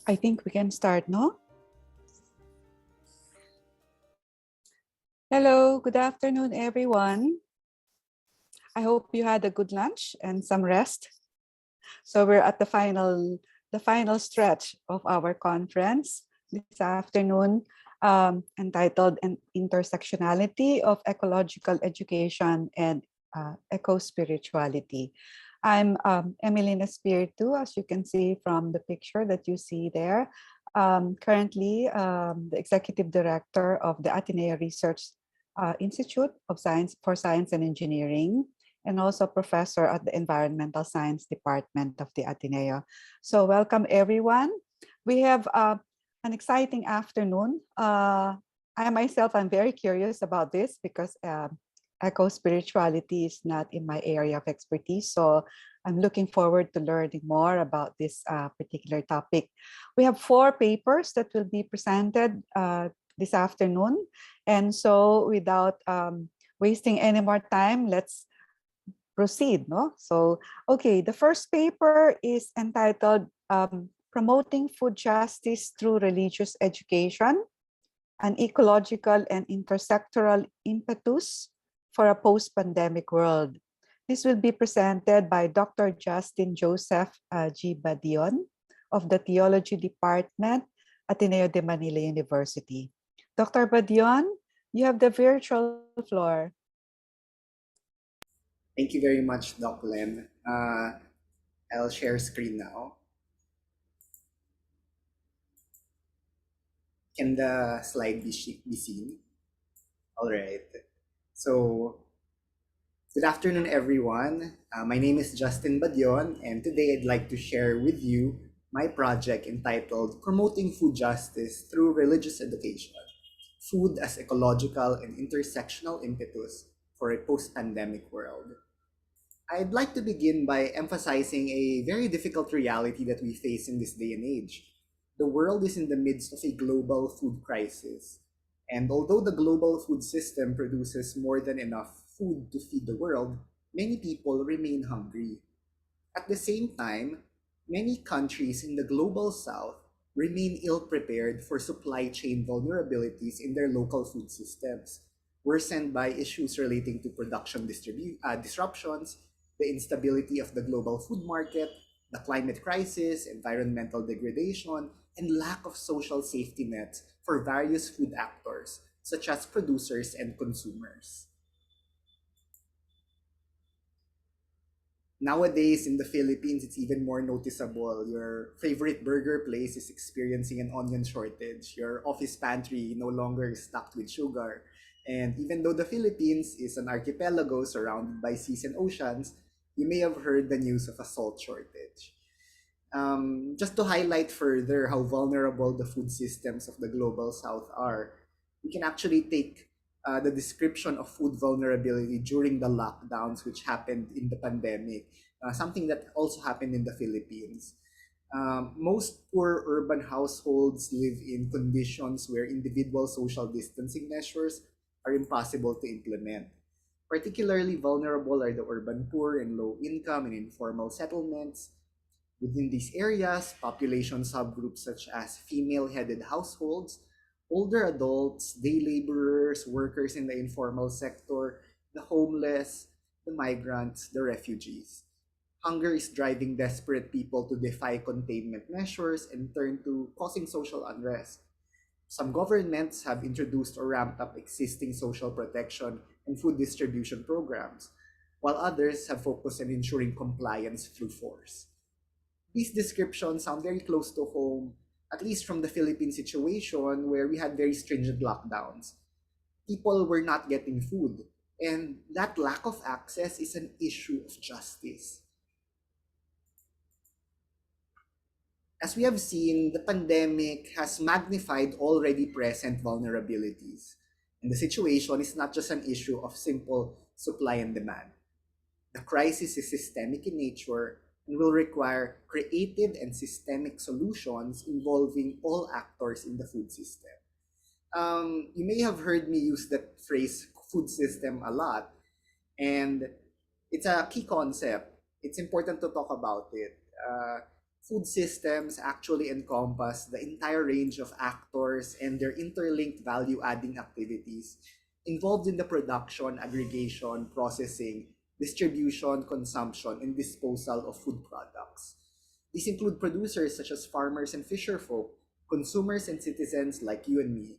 I think we can start, no? Hello, good afternoon, everyone. I hope you had a good lunch and some rest. So we're at the final stretch of our conference this afternoon, entitled "An Intersectionality of Ecological Education and Eco-Spirituality." I'm Emelina Spiritu, as you can see from the picture that you see there. Currently, the Executive Director of the Ateneo Research Institute of Science and Engineering, and also professor at the Environmental Science Department of the Ateneo. So welcome everyone. We have an exciting afternoon. I myself, I'm very curious about this because eco-spirituality is not in my area of expertise. So I'm looking forward to learning more about this particular topic. We have 4 papers that will be presented this afternoon. And so without wasting any more time, let's proceed. No? So, okay, the first paper is entitled Promoting Food Justice Through Religious Education, an Ecological and Intersectoral Impetus for a Post-Pandemic World. This will be presented by Dr. Justin Joseph G. Badion of the Theology Department, Ateneo de Manila University. Dr. Badion, you have the virtual floor. Thank you very much, Doc Len. I'll share screen now. Can the slide be seen? All right. So, good afternoon, everyone. My name is Justin Badion, and today I'd like to share with you my project entitled Promoting Food Justice Through Religious Education, Food as Ecological and Intersectional Impetus for a Post-Pandemic World. I'd like to begin by emphasizing a very difficult reality that we face in this day and age. The world is in the midst of a global food crisis. And although the global food system produces more than enough food to feed the world, many people remain hungry. At the same time, many countries in the global south remain ill prepared for supply chain vulnerabilities in their local food systems, worsened by issues relating to production disruptions, the instability of the global food market, the climate crisis, environmental degradation, and lack of social safety nets for various food actors, such as producers and consumers. Nowadays in the Philippines, it's even more noticeable. Your favorite burger place is experiencing an onion shortage. Your office pantry no longer is stocked with sugar. And even though the Philippines is an archipelago surrounded by seas and oceans, you may have heard the news of a salt shortage. Just to highlight further how vulnerable the food systems of the global south are, we can actually take the description of food vulnerability during the lockdowns which happened in the pandemic, something that also happened in the Philippines. Most poor urban households live in conditions where individual social distancing measures are impossible to implement. Particularly vulnerable are the urban poor and low income and informal settlements. Within these areas, population subgroups such as female-headed households, older adults, day laborers, workers in the informal sector, the homeless, the migrants, the refugees. Hunger is driving desperate people to defy containment measures and turn to causing social unrest. Some governments have introduced or ramped up existing social protection and food distribution programs, while others have focused on ensuring compliance through force. These descriptions sound very close to home, at least from the Philippine situation where we had very stringent lockdowns. People were not getting food, and that lack of access is an issue of justice. As we have seen, the pandemic has magnified already present vulnerabilities. And the situation is not just an issue of simple supply and demand. The crisis is systemic in nature and will require creative and systemic solutions involving all actors in the food system. You may have heard me use that phrase food system a lot, and it's a key concept. It's important to talk about it. Food systems actually encompass the entire range of actors and their interlinked value-adding activities involved in the production, aggregation, processing, distribution, consumption, and disposal of food products. These include producers such as farmers and fisherfolk, consumers and citizens like you and me,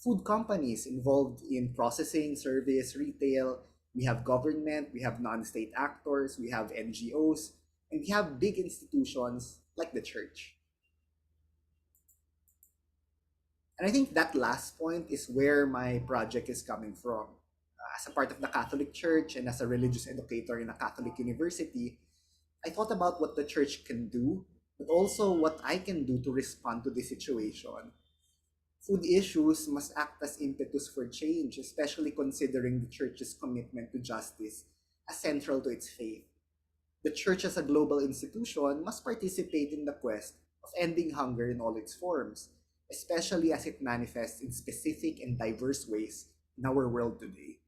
food companies involved in processing, service, retail. We have government, we have non-state actors, we have NGOs, and we have big institutions like the church. And I think that last point is where my project is coming from. As a part of the Catholic Church and as a religious educator in a Catholic university, I thought about what the church can do, but also what I can do to respond to this situation. Food issues must act as impetus for change, especially considering the church's commitment to justice as central to its faith. The church as a global institution must participate in the quest of ending hunger in all its forms, especially as it manifests in specific and diverse ways in our world today.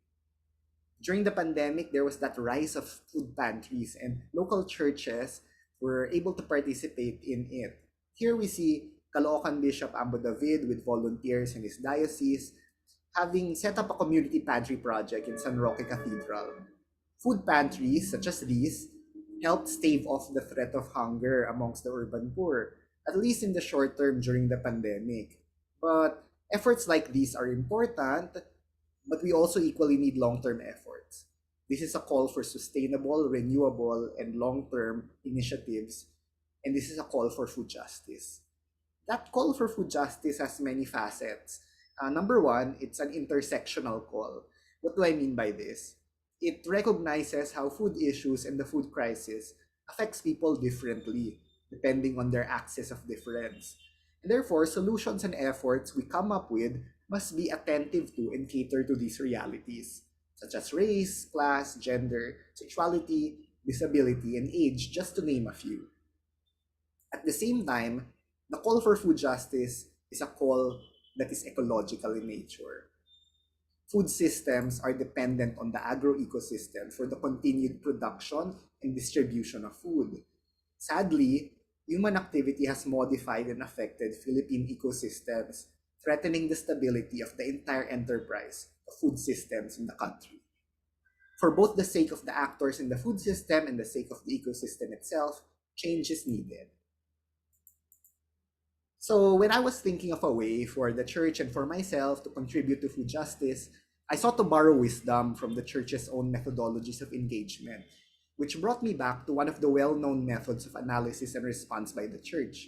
During the pandemic, there was that rise of food pantries, and local churches were able to participate in it. Here we see Caloocan Bishop Ambo David with volunteers in his diocese having set up a community pantry project in San Roque Cathedral. Food pantries such as these helped stave off the threat of hunger amongst the urban poor, at least in the short term during the pandemic. But efforts like these are important, but we also equally need long-term efforts. This is a call for sustainable, renewable, and long-term initiatives, and this is a call for food justice. That call for food justice has many facets. Number one, it's an intersectional call. What do I mean by this? It recognizes how food issues and the food crisis affects people differently, depending on their axis of difference. And therefore, solutions and efforts we come up with must be attentive to and cater to these realities, such as race, class, gender, sexuality, disability, and age, just to name a few. At the same time, the call for food justice is a call that is ecological in nature. Food systems are dependent on the agro-ecosystem for the continued production and distribution of food. Sadly, human activity has modified and affected Philippine ecosystems, threatening the stability of the entire enterprise of food systems in the country. For both the sake of the actors in the food system and the sake of the ecosystem itself, change is needed. So when I was thinking of a way for the church and for myself to contribute to food justice, I sought to borrow wisdom from the church's own methodologies of engagement, which brought me back to one of the well-known methods of analysis and response by the church.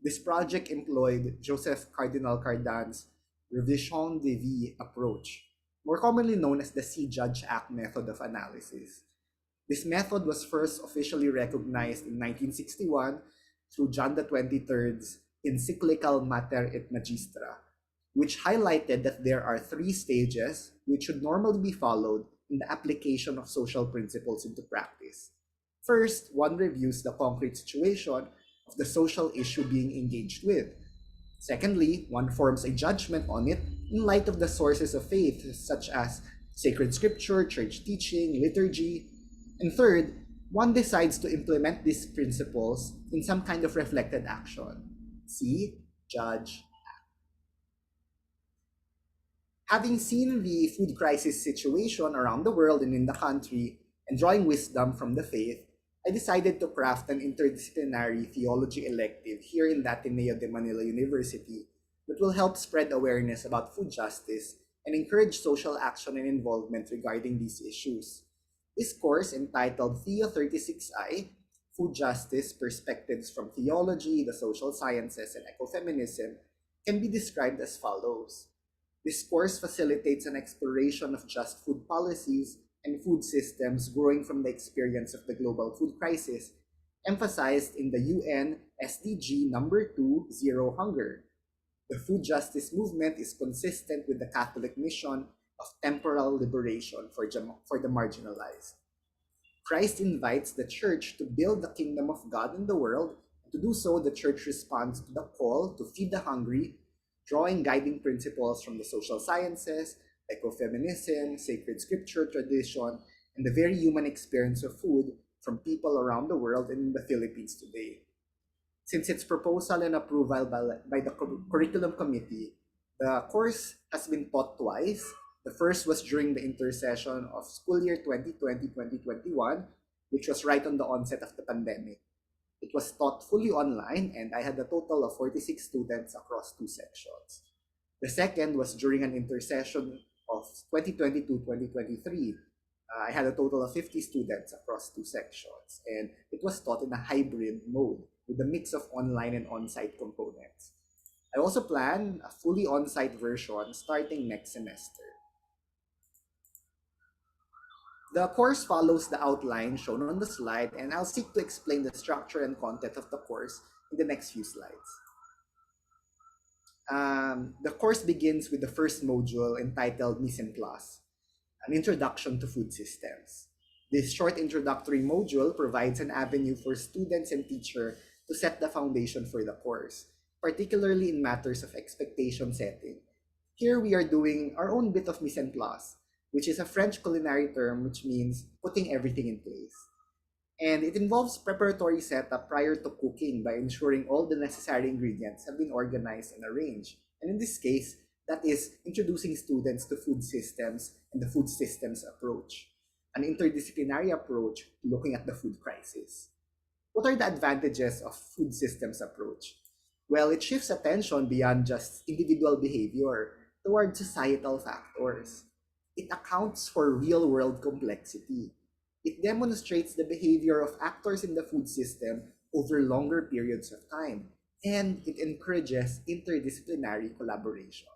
This project employed Joseph Cardinal Cardan's Revision de Vie approach, more commonly known as the See Judge Act method of analysis. This method was first officially recognized in 1961 through John the 23rd's encyclical Mater et Magistra, which highlighted that there are three stages which should normally be followed in the application of social principles into practice. First, one reviews the concrete situation of the social issue being engaged with. Secondly, one forms a judgment on it in light of the sources of faith, such as sacred scripture, church teaching, liturgy. And third, one decides to implement these principles in some kind of reflected action. See, judge. Having seen the food crisis situation around the world and in the country, and drawing wisdom from the faith, I decided to craft an interdisciplinary theology elective here in the Ateneo de Manila University that will help spread awareness about food justice and encourage social action and involvement regarding these issues. This course, entitled Theo 36I, Food Justice, Perspectives from Theology, the Social Sciences, and Ecofeminism, can be described as follows. This course facilitates an exploration of just food policies and food systems growing from the experience of the global food crisis, emphasized in the UN SDG number 2, Zero Hunger. The food justice movement is consistent with the Catholic mission of temporal liberation for the marginalized. Christ invites the church to build the kingdom of God in the world. To do so, the church responds to the call to feed the hungry, drawing guiding principles from the social sciences, ecofeminism, sacred scripture tradition, and the very human experience of food from people around the world and in the Philippines today. Since its proposal and approval by the curriculum committee, the course has been taught twice. The first was during the intersession of school year 2020-2021, which was right on the onset of the pandemic. It was taught fully online, and I had a total of 46 students across two sections. The second was during an intersession of 2022-2023. I had a total of 50 students across two sections, and it was taught in a hybrid mode with a mix of online and on-site components. I also plan a fully on-site version starting next semester. The course follows the outline shown on the slide, and I'll seek to explain the structure and content of the course in the next few slides. The course begins with the first module entitled Mise en Place, an introduction to food systems. This short introductory module provides an avenue for students and teachers to set the foundation for the course, particularly in matters of expectation setting. Here we are doing our own bit of mise en place, which is a French culinary term which means putting everything in place. And it involves preparatory setup prior to cooking by ensuring all the necessary ingredients have been organized and arranged. And in this case, that is introducing students to food systems and the food systems approach, an interdisciplinary approach to looking at the food crisis. What are the advantages of food systems approach? Well, it shifts attention beyond just individual behavior toward societal factors. It accounts for real-world complexity. It demonstrates the behavior of actors in the food system over longer periods of time, and it encourages interdisciplinary collaboration.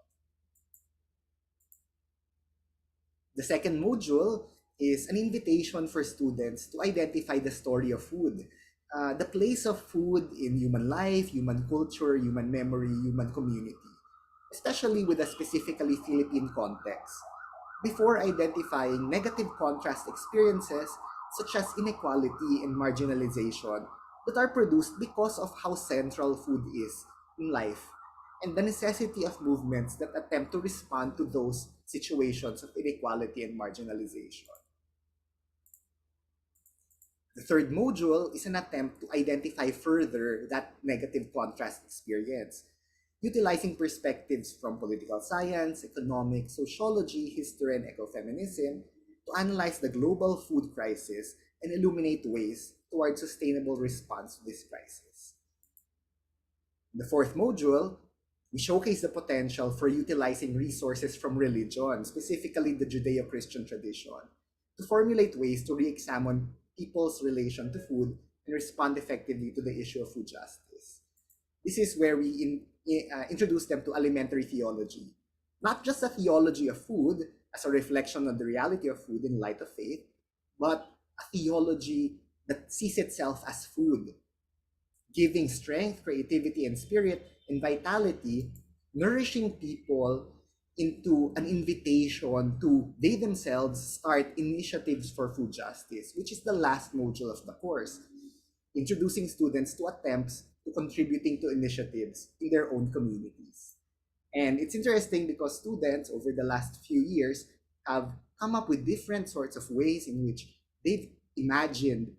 The second module is an invitation for students to identify the story of food, the place of food in human life, human culture, human memory, human community, especially with a specifically Philippine context, before identifying negative contrast experiences such as inequality and marginalization that are produced because of how central food is in life, and the necessity of movements that attempt to respond to those situations of inequality and marginalization. The third module is an attempt to identify further that negative contrast experience, utilizing perspectives from political science, economics, sociology, history, and ecofeminism to analyze the global food crisis and illuminate ways toward sustainable response to this crisis. In the fourth module, we showcase the potential for utilizing resources from religion, specifically the Judeo-Christian tradition, to formulate ways to re-examine people's relation to food and respond effectively to the issue of food justice. This is where we introduce them to alimentary theology, not just a theology of food as a reflection on the reality of food in light of faith, but a theology that sees itself as food, giving strength, creativity, and spirit and vitality, nourishing people into an invitation to they themselves start initiatives for food justice, which is the last module of the course, introducing students to attempts to contributing to initiatives in their own communities. And it's interesting because students over the last few years have come up with different sorts of ways in which they've imagined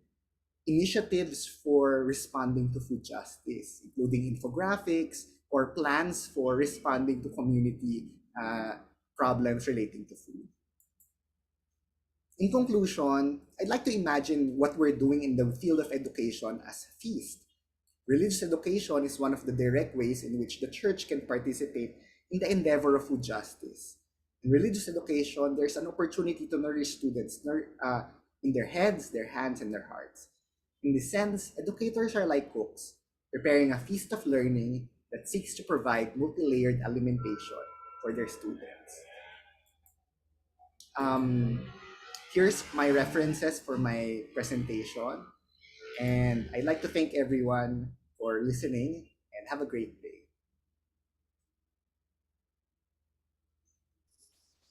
initiatives for responding to food justice, including infographics or plans for responding to community problems relating to food. In conclusion, I'd like to imagine what we're doing in the field of education as a feast. Religious education is one of the direct ways in which the church can participate in the endeavor of food justice. In religious education, there's an opportunity to nourish students in their heads, their hands, and their hearts. In this sense, educators are like cooks, preparing a feast of learning that seeks to provide multi-layered alimentation for their students. Here's my references for my presentation. And I'd like to thank everyone for listening and have a great day.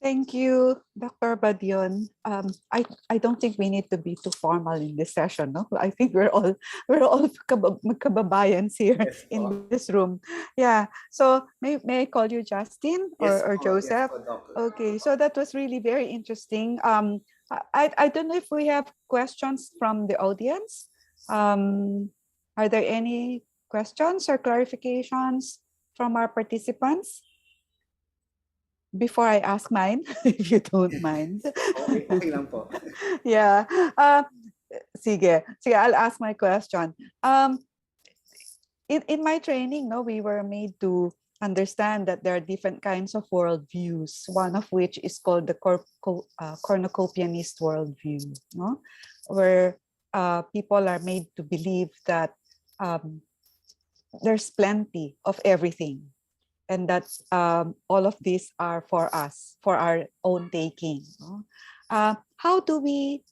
Thank you, Dr. Badion. I don't think we need to be too formal in this session, no? I think we're all magkababayans here Yes, in this room. Yeah. So may I call you Justin or Joseph? yes, Doctor. Okay. So that was really very interesting. I don't know if we have questions from the audience. Are there any questions or clarifications from our participants before I ask mine, if you don't mind? Okay, okay lang po. Yeah. Sige, I'll ask my question. In my training, no, we were made to understand that there are different kinds of worldviews, one of which is called the cornucopianist worldview, no? Where people are made to believe that um, there's plenty of everything, and that all of these are for us, for our own taking. No? How do we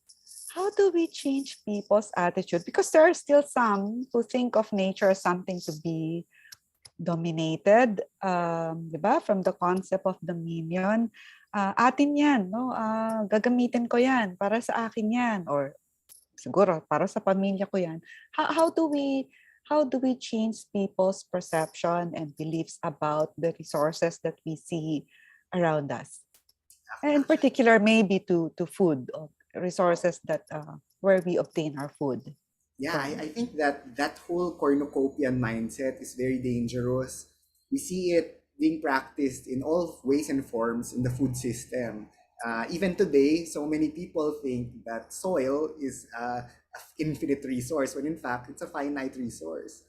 change people's attitude? Because there are still some who think of nature as something to be dominated, diba? From the concept of dominion. Atin yan, no? Gagamitin ko yan, para sa akin yan, or siguro para sa pamilya ko yan. How do we change people's perception and beliefs about the resources that we see around us? And in particular, maybe to food, or resources that where we obtain our food. Yeah, I think that that whole cornucopian mindset is very dangerous. We see it being practiced in all ways and forms in the food system. Even today, so many people think that soil is an infinite resource, when in fact it's a finite resource.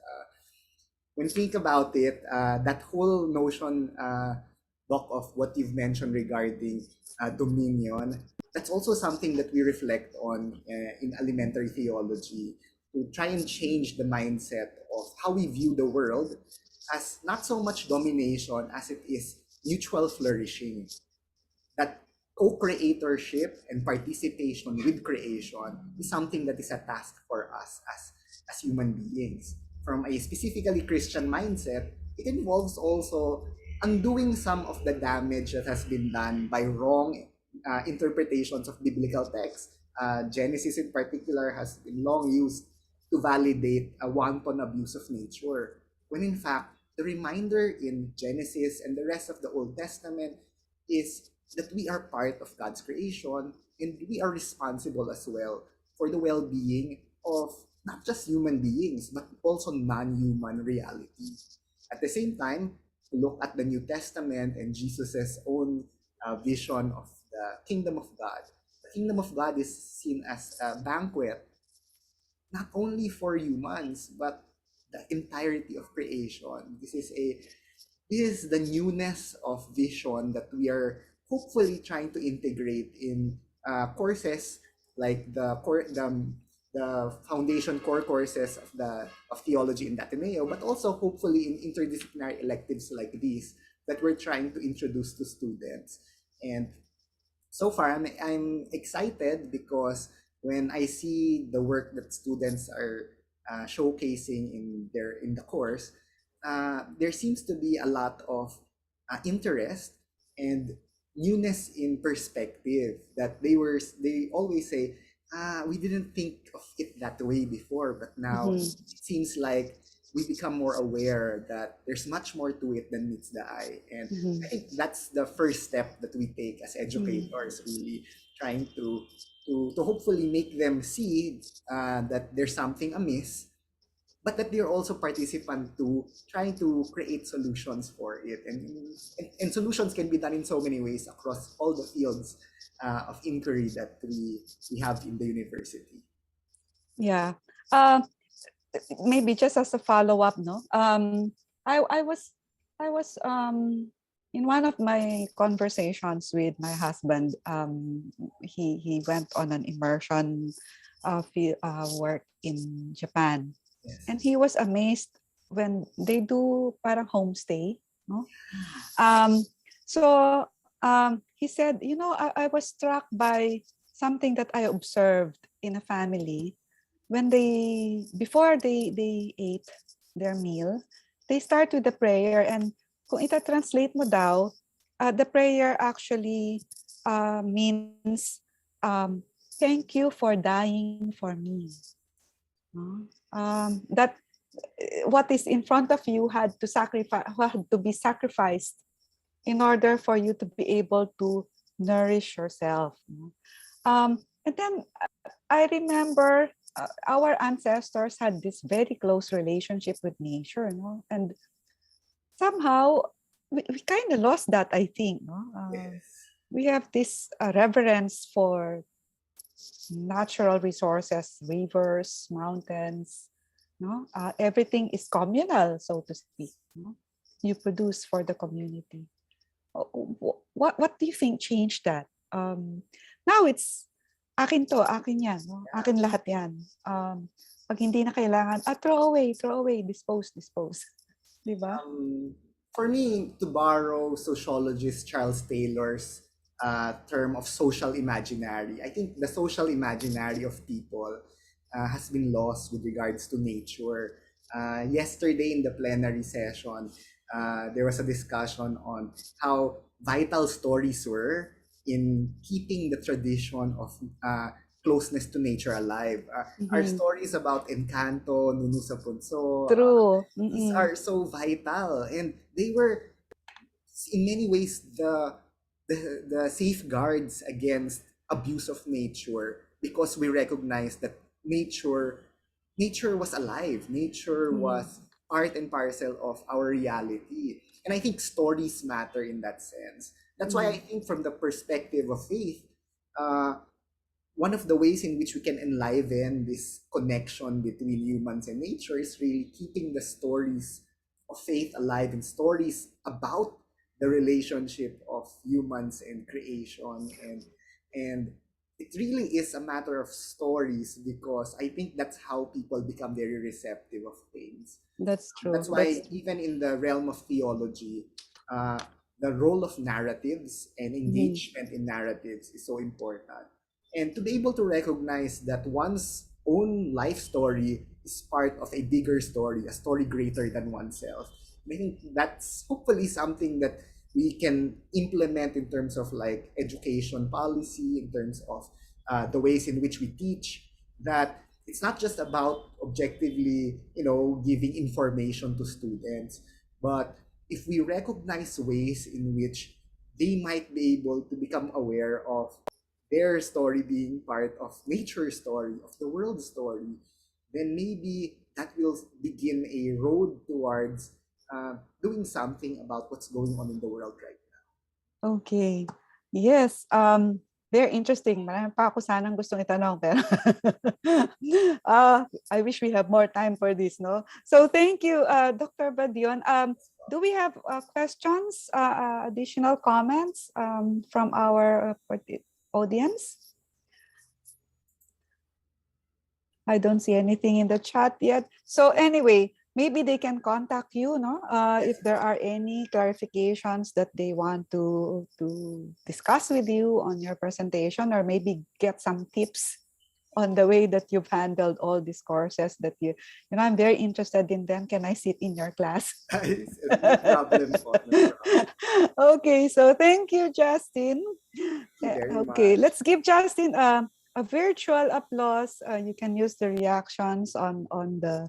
When you think about it, that whole notion, Doc, of what you've mentioned regarding dominion, that's also something that we reflect on in elementary theology, to try and change the mindset of how we view the world as not so much domination as it is mutual flourishing. That co-creatorship and participation with creation is something that is a task for us as human beings. From a specifically Christian mindset, it involves also undoing some of the damage that has been done by wrong interpretations of biblical texts. Genesis in particular has been long used to validate a wanton abuse of nature, when in fact the reminder in Genesis and the rest of the Old Testament is that we are part of God's creation, and we are responsible as well for the well-being of not just human beings but also non-human reality. At the same time, look at the New Testament and Jesus's own vision of the kingdom of God. The kingdom of God is seen as a banquet not only for humans but the entirety of creation. This is the newness of vision that we are hopefully trying to integrate in courses like the foundation core courses of theology in Ateneo, but also hopefully in interdisciplinary electives like these that we're trying to introduce to students. And so far, I'm excited because when I see the work that students are showcasing in the course, there seems to be a lot of interest and newness in perspective, that they always say, we didn't think of it that way before, but now Mhm. it seems like we become more aware that there's much more to it than meets the eye. And Mhm. I think that's the first step that we take as Mhm. educators, really trying to hopefully make them see that there's something amiss, but that they're also participant to trying to create solutions for it. And solutions can be done in so many ways across all the fields of inquiry that we have in the university. Yeah. Uh, Maybe just as a follow-up, no. I was in one of my conversations with my husband. He went on an immersion work in Japan, Yes. and he was amazed when they do parang homestay, no. Um, so he said, I was struck by something that I observed in a family when before they ate their meal, they start with the prayer, and kung ita-translate mo daw, the prayer actually means thank you for dying for me. No? That what is in front of you had to be sacrificed in order for you to be able to nourish yourself. No? And then I remember our ancestors had this very close relationship with nature, no? And somehow we kind of lost that, I think, no? Yes. We have this reverence for natural resources, rivers, mountains, no? Everything is communal, so to speak, no? You produce for the community. What do you think changed that? Now it's akin yan, no? Akin lahat yan. Pag hindi na kailangan, throw away, dispose. Di ba? For me, to borrow sociologist Charles Taylor's term of social imaginary, I think the social imaginary of people has been lost with regards to nature. Yesterday in the plenary session, there was a discussion on how vital stories were in keeping the tradition of closeness to nature alive. Our Mhm. stories about Encanto, Nunu sa Punso, True. these Mm-mm. are so vital, and they were in many ways the safeguards against abuse of nature, because we recognize that nature was alive, nature Mhm. was part and parcel of our reality. And I think stories matter in that sense. That's why I Mhm. think from the perspective of faith, uh, one of the ways in which we can enliven this connection between humans and nature is really keeping the stories of faith alive, and stories about the relationship of humans and creation. And it really is a matter of stories, because I think that's how people become very receptive of things. That's That's true. why even in the realm of theology, uh, the role of narratives and Mhm. engagement in narratives is so important. And to be able to recognize that one's own life story is part of a bigger story, a story greater than oneself. I think that's hopefully something that we can implement in terms of like education policy, in terms of the ways in which we teach, that it's not just about objectively, giving information to students, but if we recognize ways in which they might be able to become aware of their story being part of nature's story, of the world's story, then maybe that will begin a road towards doing something about what's going on in the world right Okay. Yes. Very interesting. Marami pa ako sanang gustong itanong, pero I wish we have more time for this, no? So thank you, Dr. Badion. Do we have questions, additional comments from our audience? I don't see anything in the chat yet. So anyway, maybe they can contact you, no? now. If there are any clarifications that they want to discuss with you on your presentation, or maybe get some tips on the way that you've handled all these courses that I'm very interested in them. Can I sit in your class? No problem po, no problem. Okay, so thank you, Justin. Thank you very Okay, much. let's give Justin a virtual applause. You can use the reactions on the,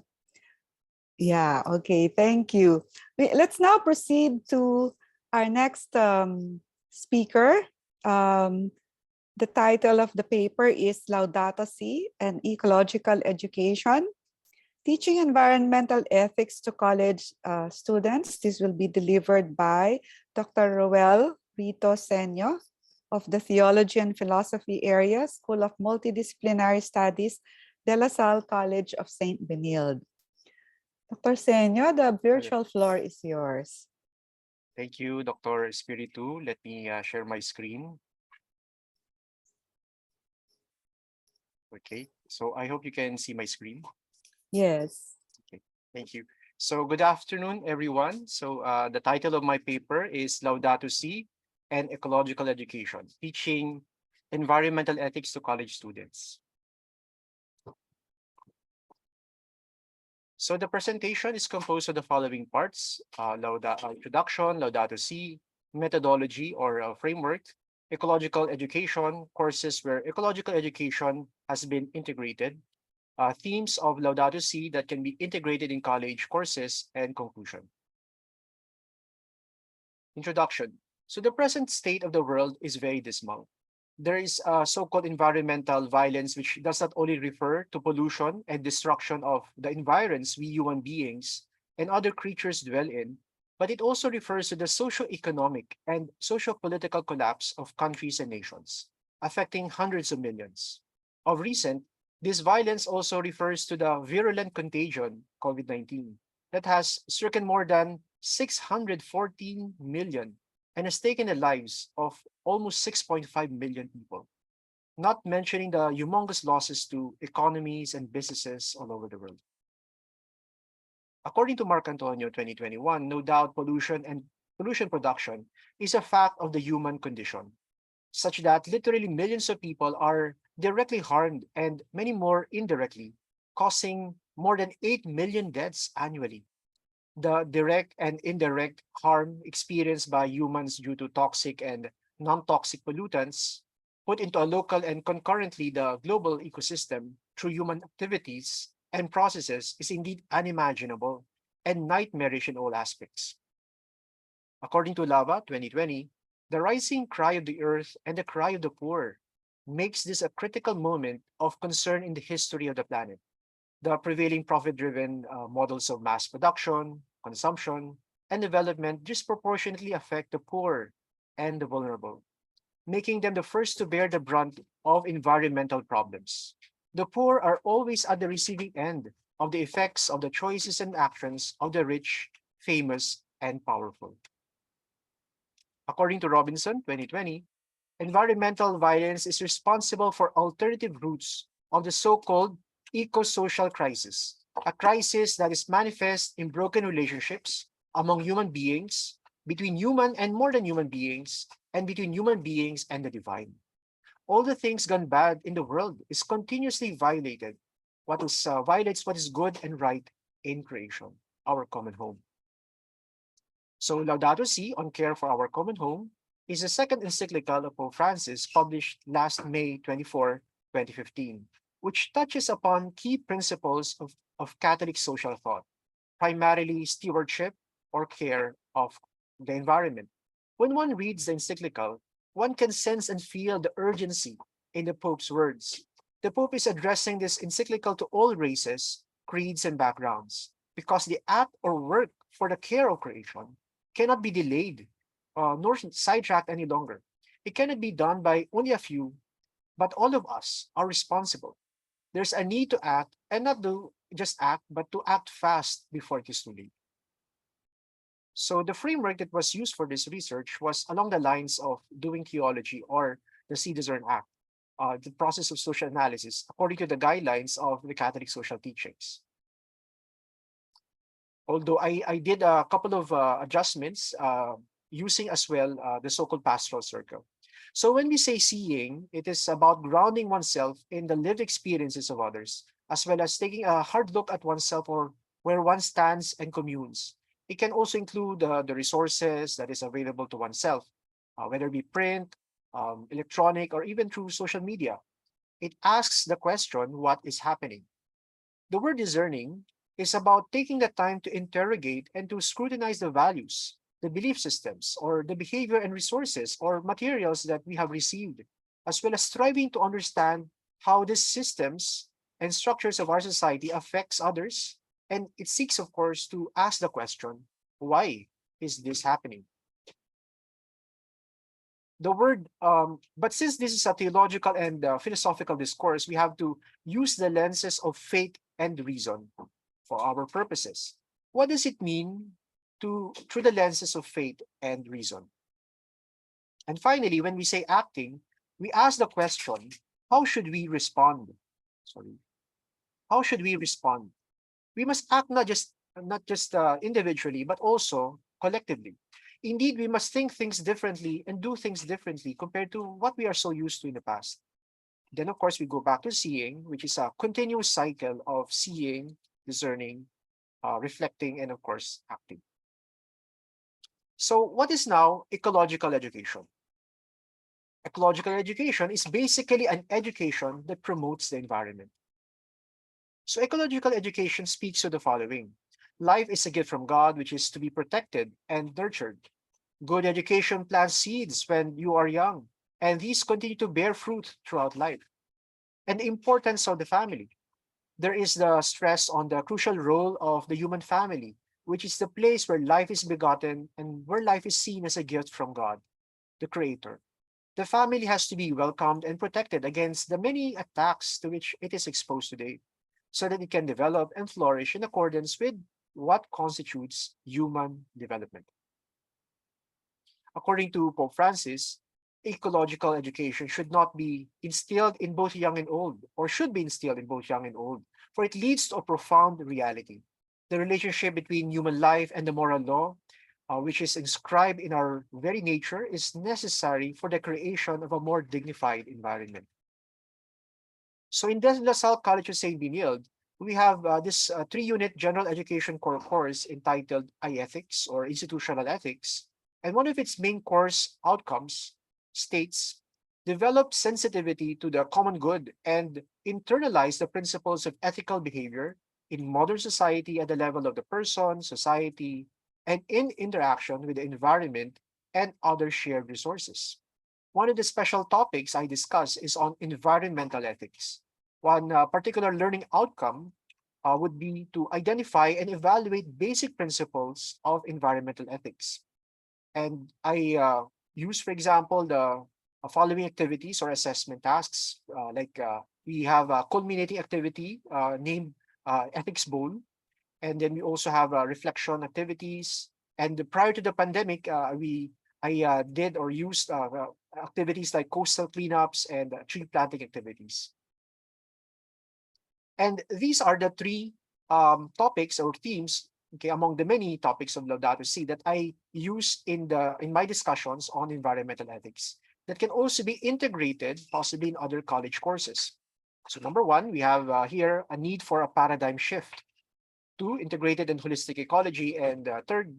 yeah, okay, thank you. Let's now proceed to our next speaker. The title of the paper is Laudato Si and Ecological Education, Teaching Environmental Ethics to College Students. This will be delivered by Dr. Roel Rito Senyo of the Theology and Philosophy area, School of Multidisciplinary Studies, De La Salle College of St. Benilde. Dr. Senyo, the virtual floor is yours. Thank you, Dr. Espiritu. Let me share my screen. Okay, so I hope you can see my screen. Yes. Okay, thank you. So good afternoon, everyone. So the title of my paper is Laudato Si and Ecological Education, Teaching Environmental Ethics to College Students. So the presentation is composed of the following parts: introduction, Laudato Si, methodology or framework, ecological education, courses where ecological education has been integrated, themes of Laudato Si that can be integrated in college courses, and conclusion. Introduction. So the present state of the world is very dismal. There is so-called environmental violence, which does not only refer to pollution and destruction of the environs we human beings and other creatures dwell in, but it also refers to the socio-economic and socio-political collapse of countries and nations, affecting hundreds of millions. Of recent, this violence also refers to the virulent contagion, COVID-19, that has stricken more than 614 million and has taken the lives of almost 6.5 million people, not mentioning the humongous losses to economies and businesses all over the world. According to Marc Antonio 2021, no doubt pollution and pollution production is a fact of the human condition, such that literally millions of people are directly harmed and many more indirectly, causing more than 8 million deaths annually. The direct and indirect harm experienced by humans due to toxic and non-toxic pollutants put into a local and concurrently the global ecosystem through human activities and processes is indeed unimaginable and nightmarish in all aspects. According to Lava 2020, the rising cry of the earth and the cry of the poor makes this a critical moment of concern in the history of the planet. The prevailing profit-driven models of mass production, consumption, and development disproportionately affect the poor and the vulnerable, making them the first to bear the brunt of environmental problems. The poor are always at the receiving end of the effects of the choices and actions of the rich, famous, and powerful. According to Robinson 2020, environmental violence is responsible for alternative routes of the so-called eco-social crisis, a crisis that is manifest in broken relationships among human beings, between human and more than human beings, and between human beings and the divine. All the things gone bad in the world is continuously violated. What is violates what is good and right in creation, our common home. So Laudato Si on care for our common home is the second encyclical of Pope Francis published last May 24, 2015, which touches upon key principles of Catholic social thought, primarily stewardship or care of the environment. When one reads the encyclical, one can sense and feel the urgency in the Pope's words. The Pope is addressing this encyclical to all races, creeds, and backgrounds, because the act or work for the care of creation cannot be delayed nor sidetracked any longer. It cannot be done by only a few, but all of us are responsible. There's a need to act and not to just act, but to act fast before it is too late. So the framework that was used for this research was along the lines of doing theology or the Citizen Act, the process of social analysis, according to the guidelines of the Catholic social teachings. Although I did a couple of adjustments using as well the so-called pastoral circle. So when we say seeing, it is about grounding oneself in the lived experiences of others, as well as taking a hard look at oneself or where one stands and communes. It can also include the resources that is available to oneself, whether it be print, electronic, or even through social media. It asks the question, what is happening? The word discerning is about taking the time to interrogate and to scrutinize the values, the belief systems, or the behavior and resources or materials that we have received, as well as striving to understand how these systems and structures of our society affects others. And it seeks, of course, to ask the question, why is this happening? The word, but since this is a theological and philosophical discourse, we have to use the lenses of faith and reason for our purposes. What does it mean through the lenses of faith and reason? And finally, when we say acting, we ask the question, how should we respond? Sorry, how should we respond? We must act not just individually, but also collectively. Indeed, we must think things differently and do things differently compared to what we are so used to in the past. Then, of course, we go back to seeing, which is a continuous cycle of seeing, discerning, reflecting, and of course, acting. So what is now ecological education? Ecological education is basically an education that promotes the environment. So ecological education speaks to the following. Life is a gift from God, which is to be protected and nurtured. Good education plants seeds when you are young And these continue to bear fruit throughout life. And the importance of the family. There is the stress on the crucial role of the human family, which is the place where life is begotten and where life is seen as a gift from God, the Creator. The family has to be welcomed and protected against the many attacks to which it is exposed today, so that it can develop and flourish in accordance with what constitutes human development. According to Pope Francis, ecological education should not be instilled in both young and old, or should be instilled in both young and old, for it leads to a profound reality. The relationship between human life and the moral law, which is inscribed in our very nature, is necessary for the creation of a more dignified environment. So in the La Salle College of St. Benilde, we have this 3-unit general education core course entitled iEthics or Institutional Ethics. And one of its main course outcomes states, develop sensitivity to the common good and internalize the principles of ethical behavior in modern society at the level of the person, society, and in interaction with the environment and other shared resources. One of the special topics I discuss is on environmental ethics. One particular learning outcome would be to identify and evaluate basic principles of environmental ethics. And I use, for example, the following activities or assessment tasks. We have a culminating activity named Ethics Bowl, and then we also have reflection activities. And prior to the pandemic, I did or used activities like coastal cleanups and tree planting activities. And these are the three topics or themes, okay, among the many topics of Laudato Si that I use in my discussions on environmental ethics that can also be integrated possibly in other college courses. So number one, we have here a need for a paradigm shift. Two, integrated and holistic ecology. And third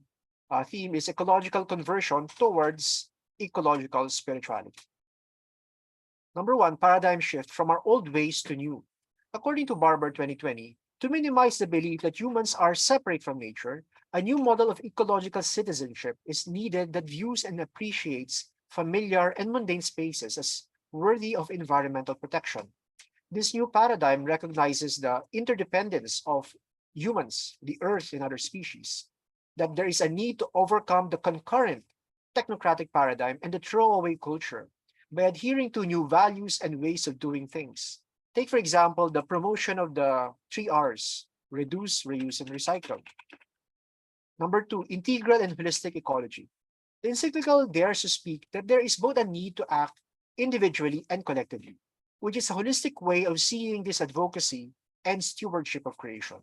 theme is ecological conversion towards ecological spirituality. Number one, paradigm shift from our old ways to new. According to Barber 2020, to minimize the belief that humans are separate from nature, a new model of ecological citizenship is needed that views and appreciates familiar and mundane spaces as worthy of environmental protection. This new paradigm recognizes the interdependence of humans, the earth, and other species, that there is a need to overcome the concurrent technocratic paradigm and the throwaway culture by adhering to new values and ways of doing things. Take, for example, the promotion of the 3 Rs: reduce, reuse, and recycle. Number two, integral and holistic ecology. The encyclical dares to speak that there is both a need to act individually and collectively, which is a holistic way of seeing this advocacy and stewardship of creation.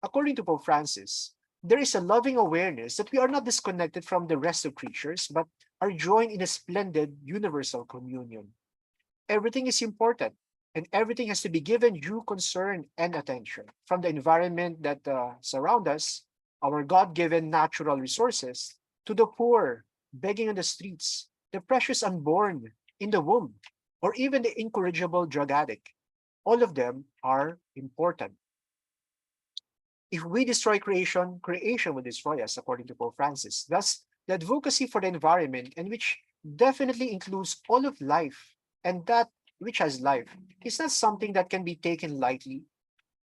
According to Pope Francis, there is a loving awareness that we are not disconnected from the rest of creatures, but are joined in a splendid universal communion. Everything is important, and everything has to be given due concern and attention, from the environment that surround us, our God-given natural resources, to the poor begging on the streets, the precious unborn in the womb, or even the incorrigible drug addict. All of them are important. If we destroy creation, creation will destroy us, according to Pope Francis. Thus, the advocacy for the environment, and which definitely includes all of life and that which has life, is not something that can be taken lightly,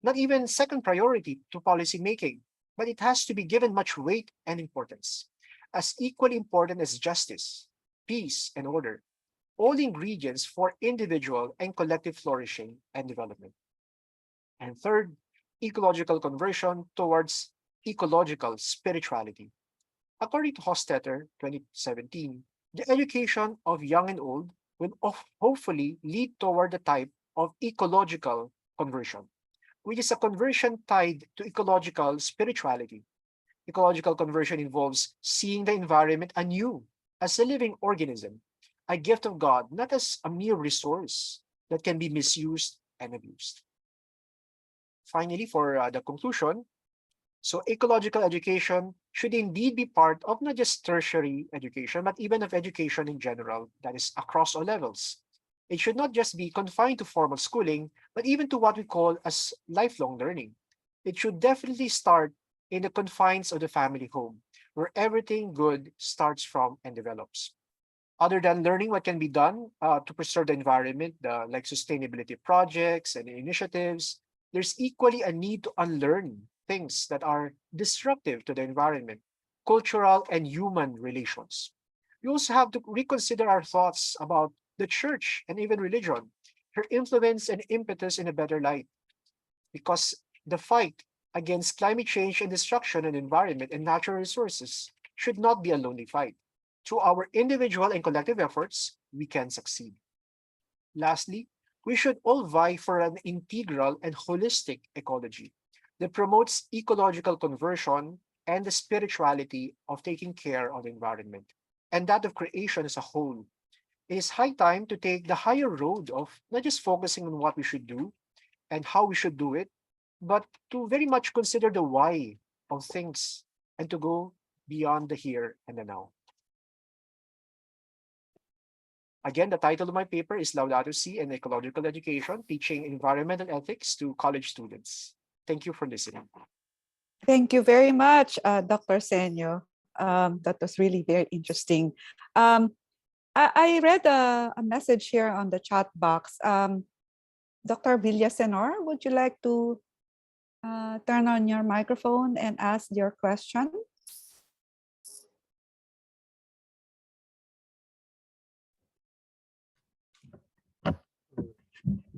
not even second priority to policy making, but it has to be given much weight and importance, as equally important as justice, peace, and order, all ingredients for individual and collective flourishing and development. And third, ecological conversion towards ecological spirituality. According to Hostetter 2017, the education of young and old will hopefully lead toward the type of ecological conversion, which is a conversion tied to ecological spirituality. Ecological conversion involves seeing the environment anew as a living organism, a gift of God, not as a mere resource that can be misused and abused. Finally, for the conclusion, so ecological education should indeed be part of not just tertiary education, but even of education in general, that is across all levels. It should not just be confined to formal schooling, but even to what we call as lifelong learning. It should definitely start in the confines of the family home, where everything good starts from and develops. Other than learning what can be done to preserve the environment, like sustainability projects and initiatives, there's equally a need to unlearn things that are disruptive to the environment, cultural and human relations. We also have to reconsider our thoughts about the church and even religion, her influence and impetus in a better light, because the fight against climate change and destruction of the environment and natural resources should not be a lonely fight. Through our individual and collective efforts, we can succeed. Lastly, we should all vie for an integral and holistic ecology that promotes ecological conversion and the spirituality of taking care of the environment and that of creation as a whole. It is high time to take the higher road of not just focusing on what we should do and how we should do it, but to very much consider the why of things and to go beyond the here and the now. Again, the title of my paper is Laudato Si and Ecological Education, Teaching Environmental Ethics to College Students. Thank you for listening. Thank you very much, Dr. Senyo. That was really very interesting. I read a message here on the chat box. Dr. Villasenor, would you like to turn on your microphone and ask your question?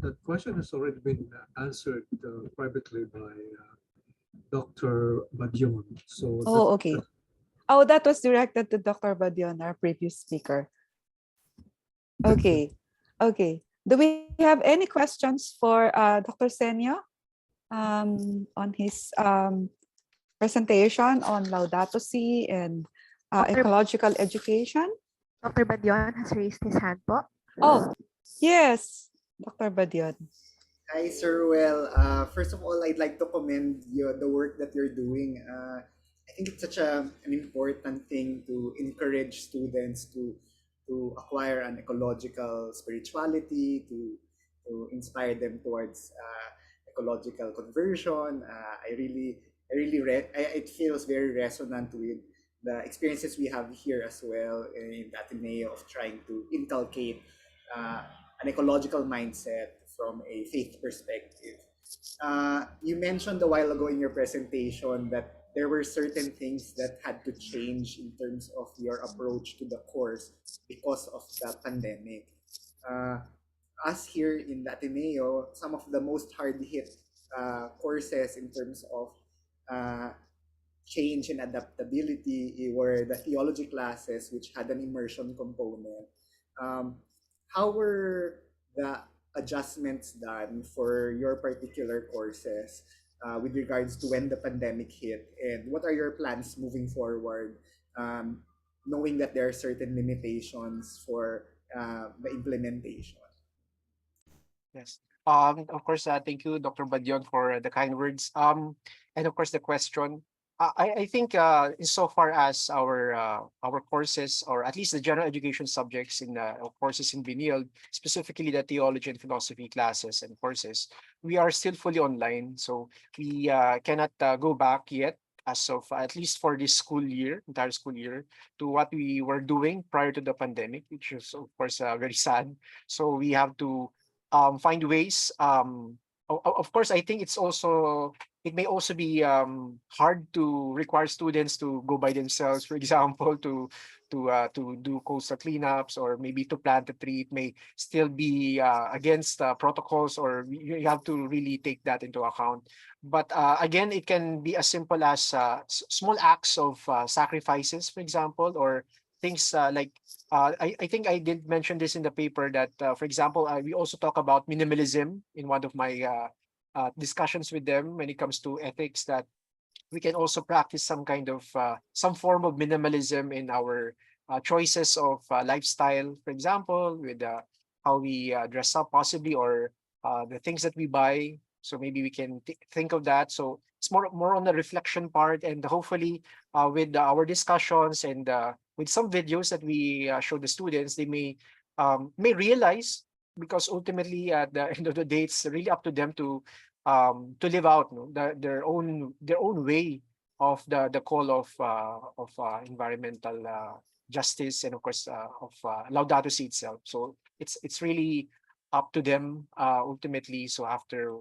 That question has already been answered privately by Dr. Badion. So Oh, okay. Oh, that was directed to Dr. Badion, our previous speaker. Okay. Okay. Do we have any questions for Dr. Senyo on his presentation on Laudato Si and ecological education? Dr. Badion has raised his hand po. Oh, yes, Dr. Badion. Hi, Sir. Well, first of all, I'd like to commend you, the work that you're doing. I think it's such an important thing to encourage students to acquire an ecological spirituality, to inspire them towards ecological conversion. It feels very resonant with the experiences we have here as well in the Ateneo of trying to inculcate uh, an ecological mindset from a faith perspective. You mentioned a while ago in your presentation that there were certain things that had to change in terms of your approach to the course because of the pandemic. Uh, us here in the Ateneo, some of the most hard hit courses in terms of uh, change and adaptability were the theology classes, which had an immersion component. Um, how were the adjustments done for your particular courses with regards to when the pandemic hit, and what are your plans moving forward, knowing that there are certain limitations for the implementation? Yes. Of course, thank you, Dr. Badion, for the kind words. And of course, the question. I think insofar as our courses, or at least the general education subjects in courses in Benilde, specifically the theology and philosophy classes and courses, we are still fully online. So we cannot go back yet, as of at least for this school year, entire school year, to what we were doing prior to the pandemic, which is of course very sad. So we have to find ways. Of course, I think it may also be hard to require students to go by themselves, for example, to do coastal cleanups or maybe to plant a tree. It may still be against protocols, or you have to really take that into account. But again, it can be as simple as small acts of sacrifices, for example, or things like I think I did mention this in the paper that, for example, we also talk about minimalism in one of my discussions with them when it comes to ethics, that we can also practice some kind of some form of minimalism in our choices of lifestyle, for example, with how we dress up possibly, or the things that we buy. So maybe we can think of that. So it's more on the reflection part, and hopefully with our discussions and with some videos that we show the students, they may realize, because ultimately at the end of the day, it's really up to them to live out, no, their own way of the call of environmental justice, and of course of Laudato Si itself. So it's really up to them ultimately. So after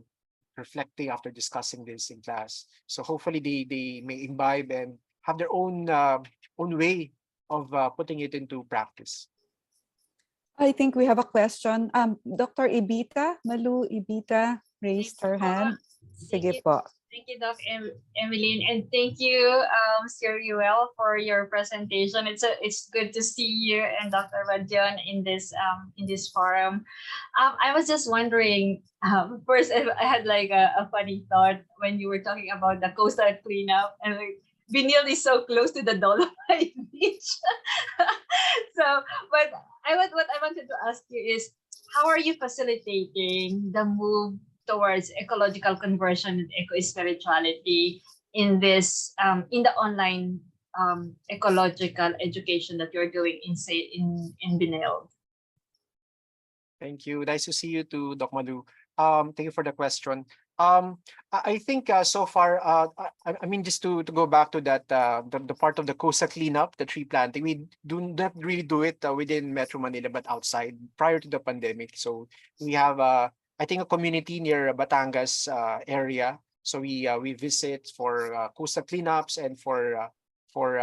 reflecting, after discussing this in class, so hopefully they may imbibe and have their own way of putting it into practice. I think we have a question. Dr. Ibita, Malu Ibita raised Thank you her po. hand. Thank Sige you. po. Thank you, Doc Emeline, and thank you, Sir Yuel, for your presentation. It's good to see you and Dr. Badion in this forum. I was just wondering. First, I had like a funny thought when you were talking about the coastal cleanup, and like Binil is so close to the Dolomite Beach. So, but what I wanted to ask you is, how are you facilitating the move towards ecological conversion and eco-spirituality in this in the online ecological education that you're doing in say in Binel? Thank you. Nice to see you too, Doc Malu. Thank you for the question. I think so far, I mean, just to go back to that, the part of the coastal cleanup, the tree planting, we do not really do it within Metro Manila, but outside prior to the pandemic. So we have, I think, a community near Batangas area. So we visit for coastal cleanups and for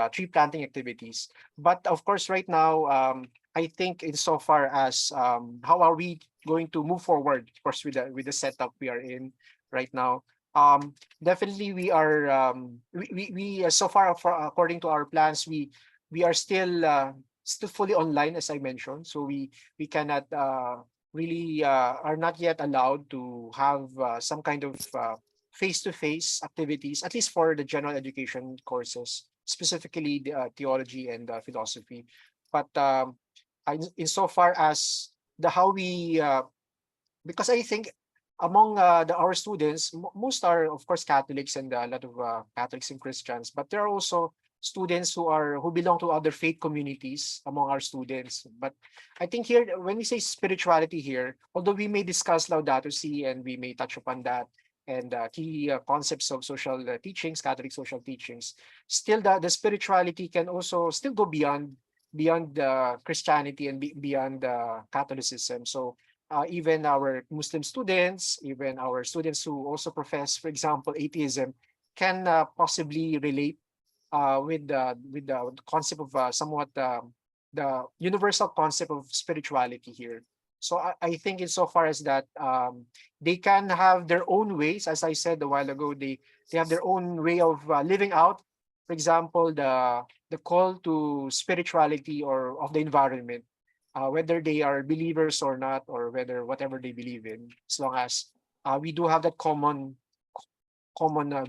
tree planting activities. But of course, right now, I think insofar as how are we going to move forward, of course, with the setup we are in right now. Definitely we are we so far according to our plans, we are still fully online, as I mentioned. So we cannot really are not yet allowed to have some kind of face-to-face activities, at least for the general education courses, specifically the theology and philosophy. But insofar as the how we because I think among our students, most are of course Catholics and a lot of Catholics and Christians, but there are also students who belong to other faith communities among our students. But I think here, when we say spirituality here, although we may discuss Laudato Si and we may touch upon that and key concepts of social teachings, Catholic social teachings, still the spirituality can also still go beyond Christianity and beyond Catholicism. So even our Muslim students, even our students who also profess, for example, atheism, can possibly relate with the concept of somewhat the universal concept of spirituality here. So I think insofar as that, they can have their own ways. As I said a while ago, they have their own way of living out. For example, the call to spirituality or of the environment, whether they are believers or not, or whether whatever they believe in, as long as we do have that common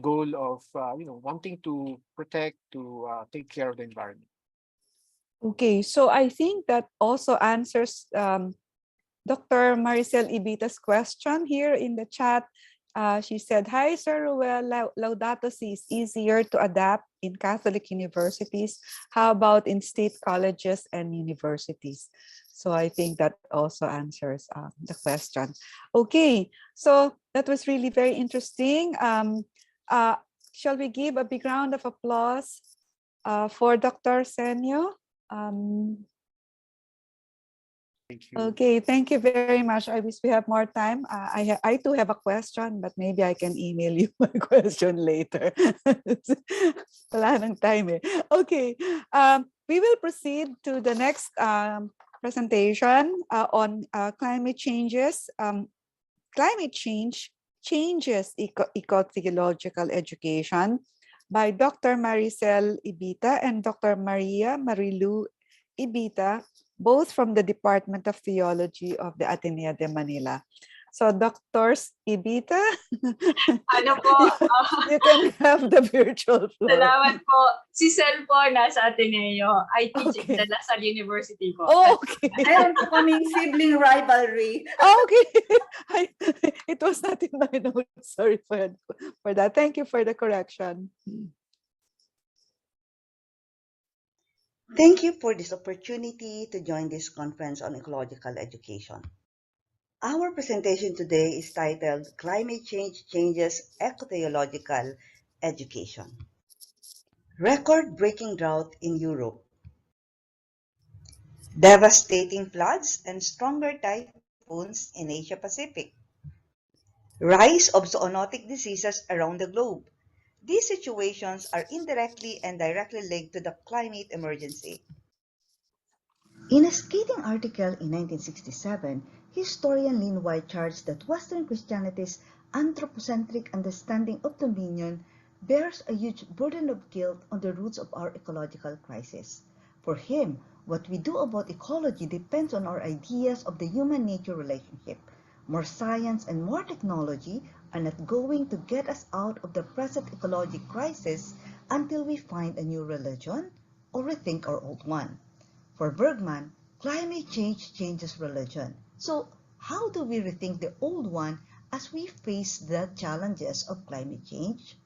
goal of wanting to protect, to take care of the environment. Okay, so I think that also answers Dr. Maricel Ibita's question here in the chat. She said, "Hi, Sir Ruel, Laudato Si is easier to adapt in Catholic universities. How about in state colleges and universities?" So I think that also answers the question. Okay, so that was really very interesting. Shall we give a big round of applause for Dr. Senyo? Thank you. Okay, thank you very much. I wish we have more time. I too have a question, but maybe I can email you my question later. Wala nang time eh. Okay, we will proceed to the next presentation on climate changes. Climate change changes eco-theological education by Dr. Maricel Ibita and Dr. Maria Marilu Ibita, both from the Department of Theology of the Ateneo de Manila. So, Doctors Ibita, Ano po? you can have the virtual floor. Salamat po. Si Sel po nasa Ateneo. I teach Okay. at La Salle University po. Oh, okay. Meron po kaming sibling rivalry. Okay. It was not in my notes. Sorry for that. Thank you for the correction. Thank you for this opportunity to join this conference on ecological education. Our presentation today is titled Climate Change Changes Eco-Theological Education. Record-breaking drought in Europe. devastating floods, and stronger typhoons in Asia Pacific. Rise of zoonotic diseases around the globe. These situations are indirectly and directly linked to the climate emergency. In a scathing article in 1967, historian Lin White charged that Western Christianity's anthropocentric understanding of dominion bears a huge burden of guilt on the roots of our ecological crisis. For him, what we do about ecology depends on our ideas of the human-nature relationship. More science and more technology are not going to get us out of the present ecological crisis until we find a new religion or rethink our old one. For Bergman, climate change changes religion. So, how do we rethink the old one as we face the challenges of climate change?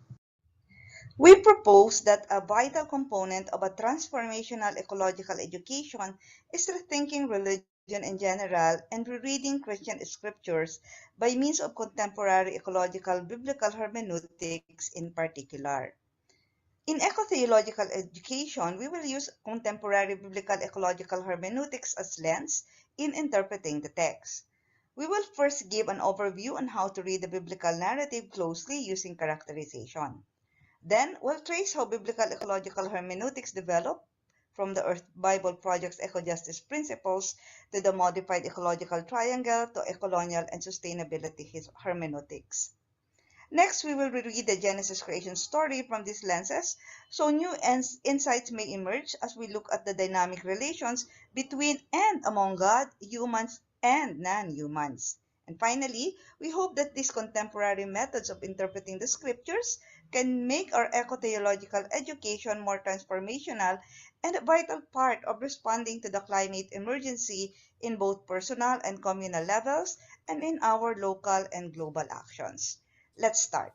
We propose that a vital component of a transformational ecological education is rethinking religion in general and rereading Christian scriptures by means of contemporary ecological biblical hermeneutics in particular. In eco-theological education, we will use contemporary biblical ecological hermeneutics as lens in interpreting the text. We will first give an overview on how to read the biblical narrative closely using characterization. Then, we'll trace how biblical ecological hermeneutics developed from the Earth Bible Project's eco-justice principles to the modified ecological triangle to ecolonial and sustainability hermeneutics. Next, we will reread the Genesis creation story from these lenses, so new insights may emerge as we look at the dynamic relations between and among God, humans, and non-humans. And finally, we hope that these contemporary methods of interpreting the scriptures can make our eco-theological education more transformational and a vital part of responding to the climate emergency in both personal and communal levels and in our local and global actions. Let's start.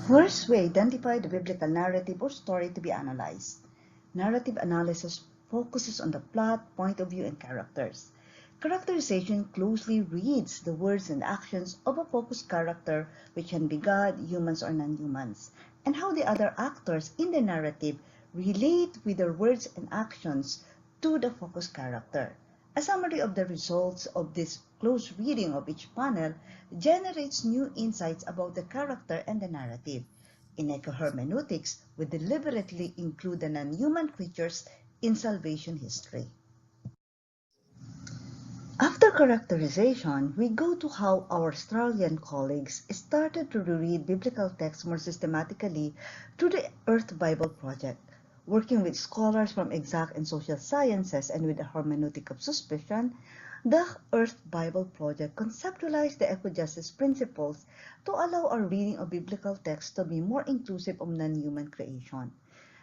First, we identify the biblical narrative or story to be analyzed. Narrative analysis focuses on the plot, point of view, and characters. Characterization closely reads the words and actions of a focused character, which can be God, humans, or non-humans, and how the other actors in the narrative relate with their words and actions to the focused character. A summary of the results of this close reading of each panel generates new insights about the character and the narrative. In ecohermeneutics, we deliberately include the non-human creatures in salvation history. After characterization, we go to how our Australian colleagues started to reread biblical texts more systematically through the Earth Bible Project, working with scholars from exact and social sciences and with the hermeneutic of suspicion. The Earth Bible Project conceptualized the eco-justice principles to allow our reading of biblical texts to be more inclusive of non-human creation.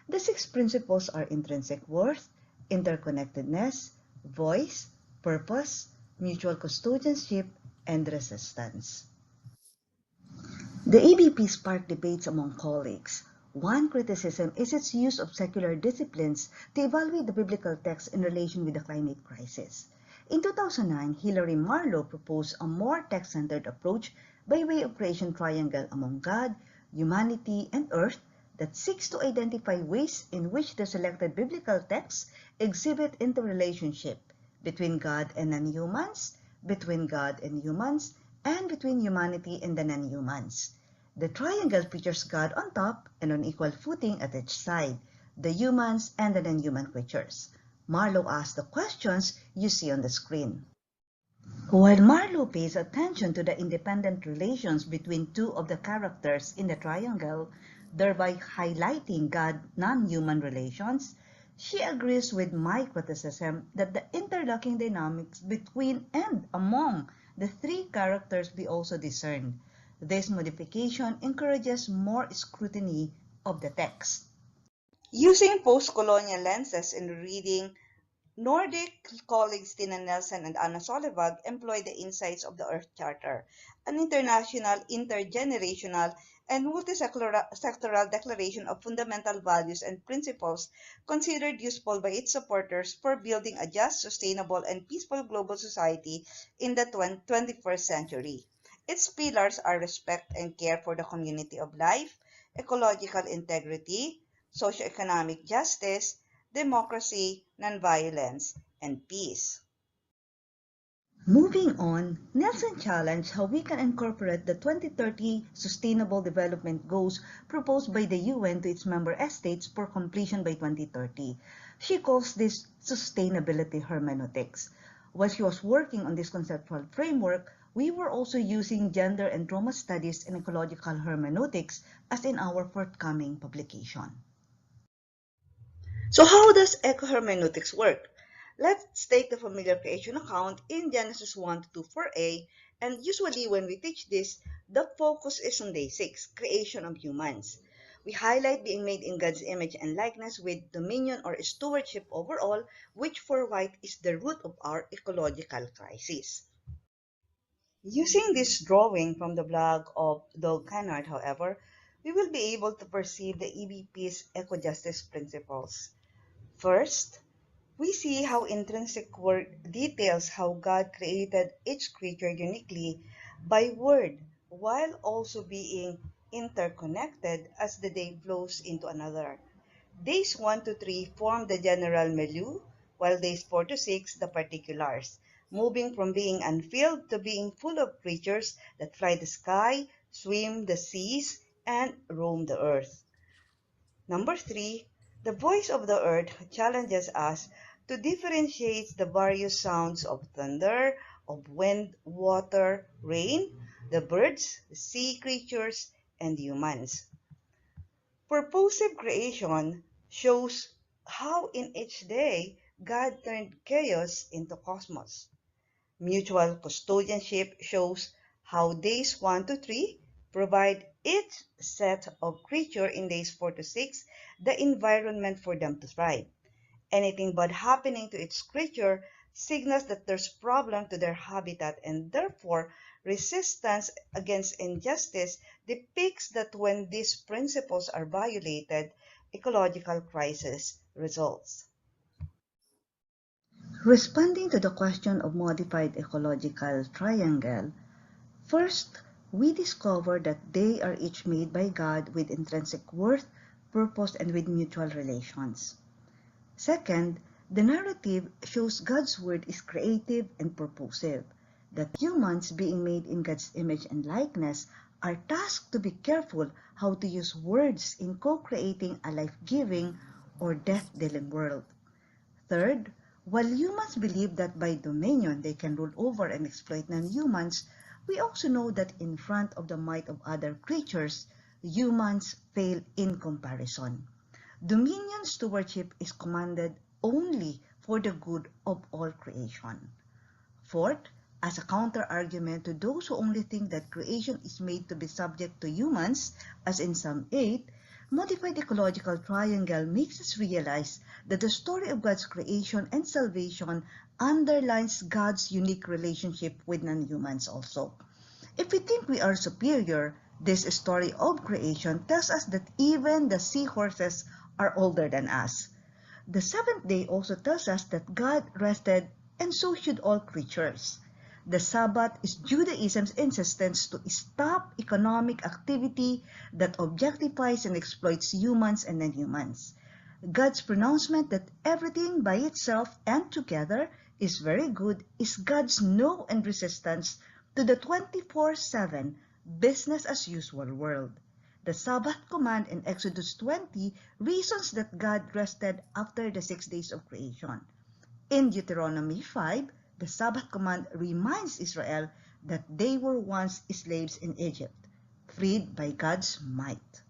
The 6 principles are intrinsic worth, interconnectedness, voice, purpose, mutual custodianship, and resistance. The EBP sparked debates among colleagues. One criticism is its use of secular disciplines to evaluate the biblical text in relation with the climate crisis. In 2009, Hilary Marlowe proposed a more text-centered approach by way of creation triangle among God, humanity, and earth that seeks to identify ways in which the selected biblical texts exhibit interrelationship between God and non-humans, between God and humans, and between humanity and the non-humans. The triangle features God on top and on equal footing at each side, the humans and the non-human creatures. Marlowe asks the questions you see on the screen. While Marlowe pays attention to the independent relations between two of the characters in the triangle, thereby highlighting God's non-human relations, she agrees with my criticism that the interlocking dynamics between and among the 3 characters be also discerned. This modification encourages more scrutiny of the text. Using post-colonial lenses in reading, Nordic colleagues Tina Nelson and Anna Solivag employ the insights of the Earth Charter, an international, intergenerational, and multi-sectoral declaration of fundamental values and principles considered useful by its supporters for building a just, sustainable, and peaceful global society in the 21st century. Its pillars are respect and care for the community of life, ecological integrity, socioeconomic justice, democracy, nonviolence, and peace. Moving on, Nelson challenged how we can incorporate the 2030 Sustainable Development Goals proposed by the UN to its member states for completion by 2030. She calls this sustainability hermeneutics. While she was working on this conceptual framework, we were also using gender and trauma studies and ecological hermeneutics as in our forthcoming publication. So how does ecohermeneutics work? Let's take the familiar creation account in Genesis 1 to 4a, and usually when we teach this, the focus is on day 6, creation of humans. We highlight being made in God's image and likeness with dominion or stewardship over all, which for White is the root of our ecological crisis. Using this drawing from the blog of Doug Kennard, however, we will be able to perceive the EBP's eco-justice principles. First, we see how intrinsic word details how God created each creature uniquely by word, while also being interconnected as the day flows into another. Days 1 to 3 form the general milieu, while days 4 to 6 the particulars, moving from being unfilled to being full of creatures that fly the sky, swim the seas, and roam the earth. Number 3, the voice of the earth challenges us to differentiate the various sounds of thunder, of wind, water, rain, the birds, the sea creatures, and humans. Purposive creation shows how in each day God turned chaos into cosmos. Mutual custodianship shows how days 1 to 3 provide each set of creature in days 4 to 6 the environment for them to thrive. Anything bad happening to its creature signals that there's problem to their habitat, and therefore resistance against injustice depicts that when these principles are violated, ecological crisis results. Responding to the question of modified ecological triangle, first, we discover that they are each made by God with intrinsic worth, purpose, and with mutual relations. Second, the narrative shows God's word is creative and purposive, that humans being made in God's image and likeness are tasked to be careful how to use words in co-creating a life-giving or death-dealing world. Third, while humans believe that by dominion they can rule over and exploit non-humans, we also know that in front of the might of other creatures, humans fail in comparison. Dominion stewardship is commanded only for the good of all creation. Fourth, as a counter-argument to those who only think that creation is made to be subject to humans, as in Psalm 8, modified ecological triangle makes us realize that the story of God's creation and salvation underlines God's unique relationship with non-humans also. If we think we are superior, this story of creation tells us that even the seahorses are older than us. The seventh day also tells us that God rested, and so should all creatures. The Sabbath is Judaism's insistence to stop economic activity that objectifies and exploits humans and non-humans. God's pronouncement that everything by itself and together is very good is God's no and resistance to the 24/7 business as usual world. The Sabbath command in Exodus 20 reasons that God rested after the 6 days of creation. In Deuteronomy 5, the Sabbath command reminds Israel that they were once slaves in Egypt, freed by God's might.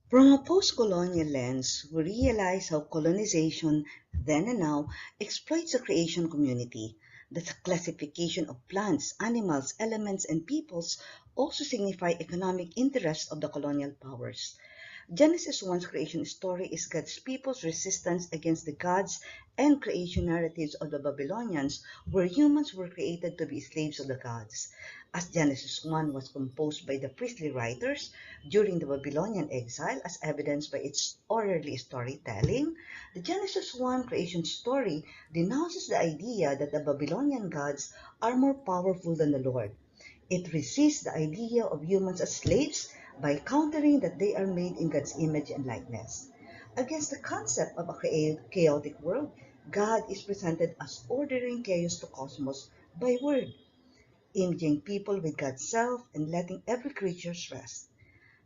From a post-colonial lens, we realize how colonization, then and now, exploits the creation community. The classification of plants, animals, elements, and peoples also signify economic interests of the colonial powers. Genesis 1's creation story is God's people's resistance against the gods and creation narratives of the Babylonians, where humans were created to be slaves of the gods. As Genesis 1 was composed by the priestly writers during the Babylonian exile, as evidenced by its orderly storytelling, the Genesis 1 creation story denounces the idea that the Babylonian gods are more powerful than the Lord. It resists the idea of humans as slaves by countering that they are made in God's image and likeness. Against the concept of a chaotic world, God is presented as ordering chaos to cosmos by word, imaging people with God's self and letting every creature rest.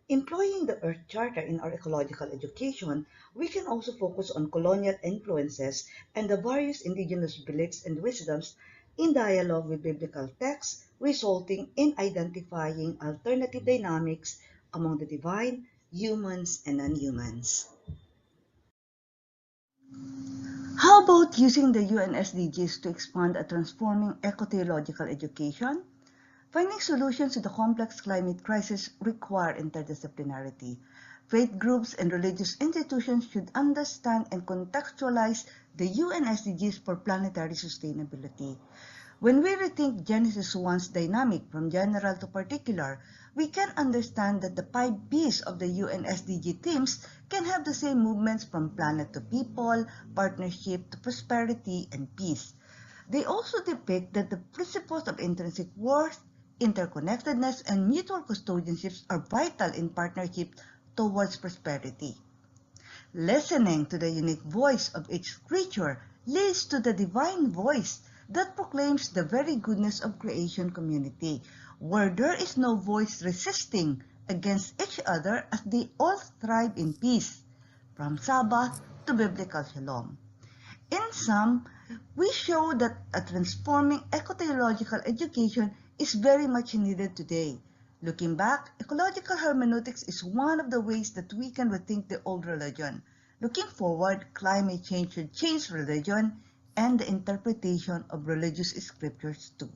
Employing the Earth Charter in our ecological education, we can also focus on colonial influences and the various indigenous beliefs and wisdoms in dialogue with biblical texts, resulting in identifying alternative dynamics among the divine, humans, and non-humans. How about using the UN SDGs to expand a transforming eco-theological education? Finding solutions to the complex climate crisis require interdisciplinarity. Faith groups and religious institutions should understand and contextualize the UN SDGs for planetary sustainability. When we rethink Genesis 1's dynamic from general to particular, we can understand that the 5 Ps of the UN SDG themes can have the same movements from planet to people, partnership to prosperity, and peace. They also depict that the principles of intrinsic worth, interconnectedness, and mutual custodianships are vital in partnership towards prosperity. Listening to the unique voice of each creature leads to the divine voice that proclaims the very goodness of creation community, where there is no voice resisting against each other as they all thrive in peace, from Sabbath to biblical shalom. In sum, we show that a transforming eco-theological education is very much needed today. Looking back, ecological hermeneutics is one of the ways that we can rethink the old religion. Looking forward, climate change should change religion and the interpretation of religious scriptures too.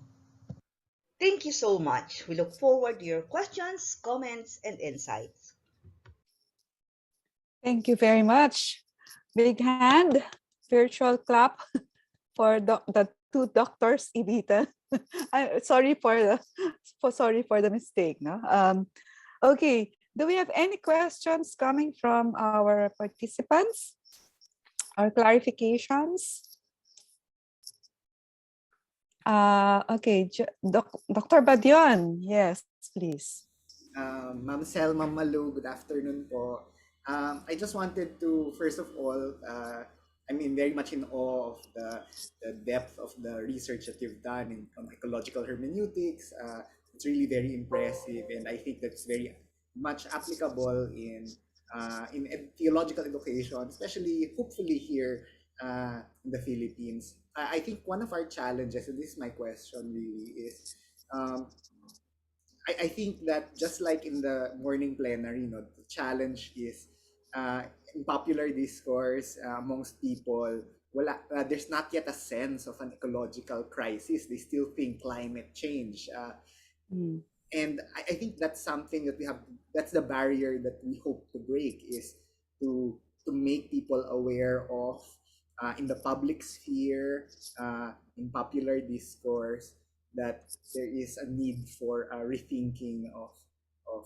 Thank you so much. We look forward to your questions, comments, and insights. Thank you very much. Big hand, virtual clap for the two doctors, Evita. I'm sorry for the mistake. No. Okay. Do we have any questions coming from our participants or clarifications? Okay, Dr. Badion, yes, please. Ma'am Sel, Ma'am Malu, good afternoon po. I just wanted to, first of all, very much in awe of the depth of the research that you've done on ecological hermeneutics. It's really very impressive, and I think that's very much applicable in theological education, especially hopefully here in the Philippines. I think one of our challenges, and this is my question really, is um, I think that just like in the morning plenary, the challenge is in popular discourse amongst people, there's not yet a sense of an ecological crisis. They still think climate change. Mm. And I think that's something that that's the barrier that we hope to break, is to make people aware of in the public sphere, in popular discourse, that there is a need for a rethinking of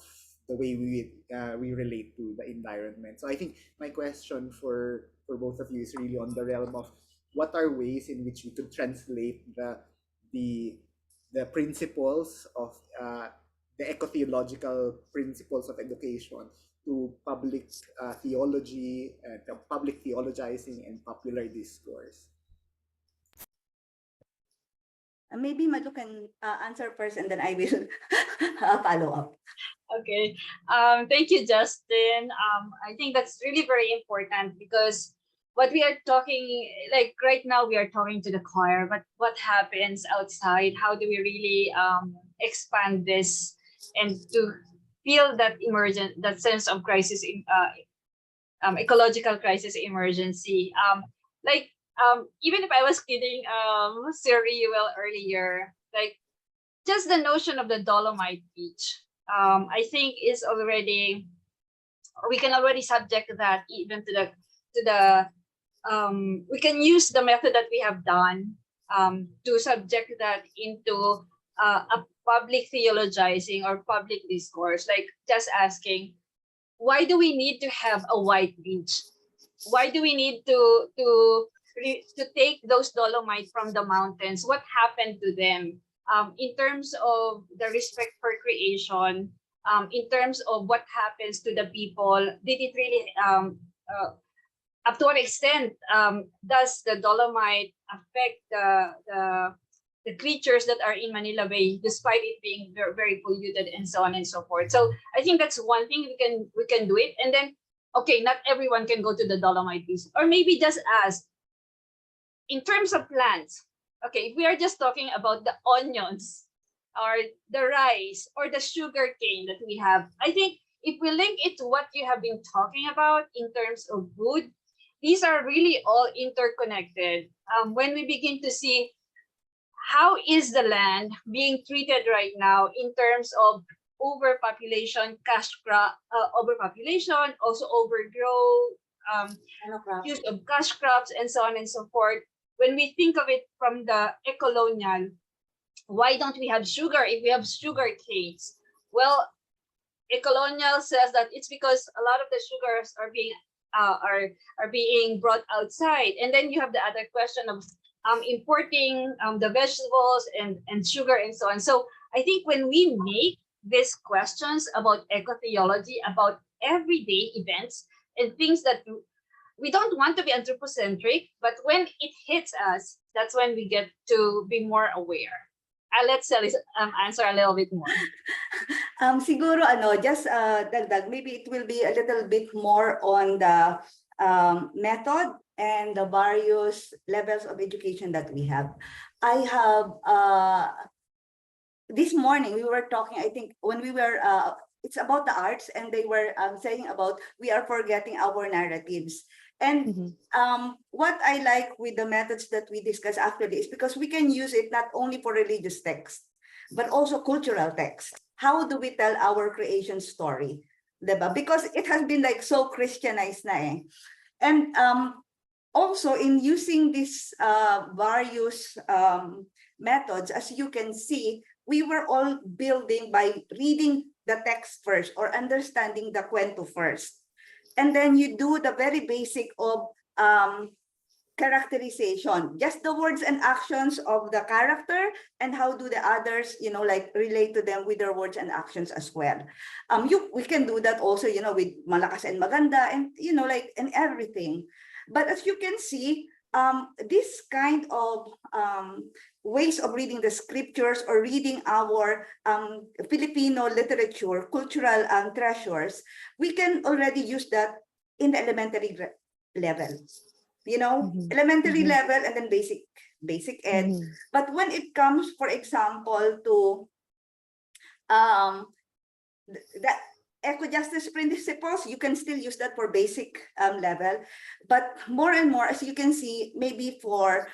the way we relate to the environment. So I think my question for both of you is really on the realm of what are ways in which we could translate the the principles of the eco-theological principles of education to public theology, public theologizing, and popular discourse. Maybe Madu can answer first and then I will follow up. Okay. Thank you, Justin. I think that's really very important because what we are talking, like right now, we are talking to the choir, but what happens outside? How do we really expand this and to feel that that sense of crisis, ecological crisis emergency? Even if I was kidding, Sir Riuel earlier, like just the notion of the Dolomite Beach, I think is already, we can already subject that even to the we can use the method that we have done to subject that into a public theologizing or public discourse, like just asking, why do we need to have a white beach? Why do we need to take those dolomite from the mountains? What happened to them? In terms of the respect for creation, in terms of what happens to the people, did it really up to what extent does the dolomite affect the creatures that are in Manila Bay, despite it being very, very polluted and so on and so forth. So I think that's one thing we can do it. And then, okay, not everyone can go to the Dolomite Basin, or maybe just ask, in terms of plants, okay, if we are just talking about the onions or the rice or the sugar cane that we have, I think if we link it to what you have been talking about in terms of food, these are really all interconnected. When we begin to see how is the land being treated right now in terms of overpopulation, overpopulation, also overgrow, use of cash crops, and so on and so forth. When we think of it from the ecolonial, why don't we have sugar if we have sugar canes? Well, ecolonial says that it's because a lot of the sugars are being brought outside, and then you have the other question of importing the vegetables and sugar and so on. So I think when we make these questions about ecotheology, about everyday events and things that we don't want to be anthropocentric, but when it hits us, that's when we get to be more aware. I'll let Sally answer a little bit more. Siguro just dagdag, maybe it will be a little bit more on the method and the various levels of education that we have. I have this morning we were talking, I think when we were it's about the arts, and they were saying about we are forgetting our narratives. And what I like with the methods that we discuss after this, because we can use it not only for religious text, but also cultural text. How do we tell our creation story? Diba? Because it has been like so Christianized na eh. And also in using these various methods, as you can see, we were all building by reading the text first or understanding the cuento first. And then you do the very basic of characterization, just the words and actions of the character, and how do the others, like relate to them with their words and actions as well. We can do that also, with malakas and maganda, and like and everything. But as you can see, this kind of ways of reading the scriptures or reading our Filipino literature, cultural treasures, we can already use that in the elementary level. Elementary level and then basic ed. But when it comes, for example, to the eco-justice principles, you can still use that for basic level. But more and more, as you can see, maybe for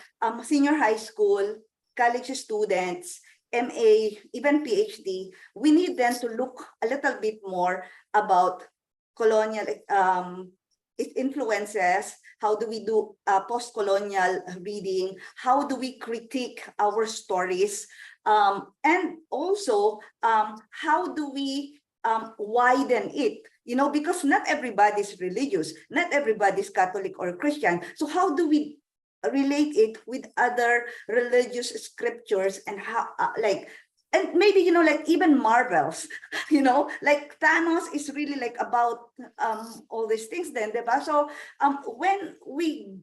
senior high school, college students, MA, even PhD, we need them to look a little bit more about colonial its influences. How do we do post-colonial reading? How do we critique our stories? And also, how do we widen it? Because not everybody's religious, not everybody's Catholic or Christian. So how do we relate it with other religious scriptures, and how, and maybe, like even Marvels, like Thanos is really like about all these things then, diba? So when we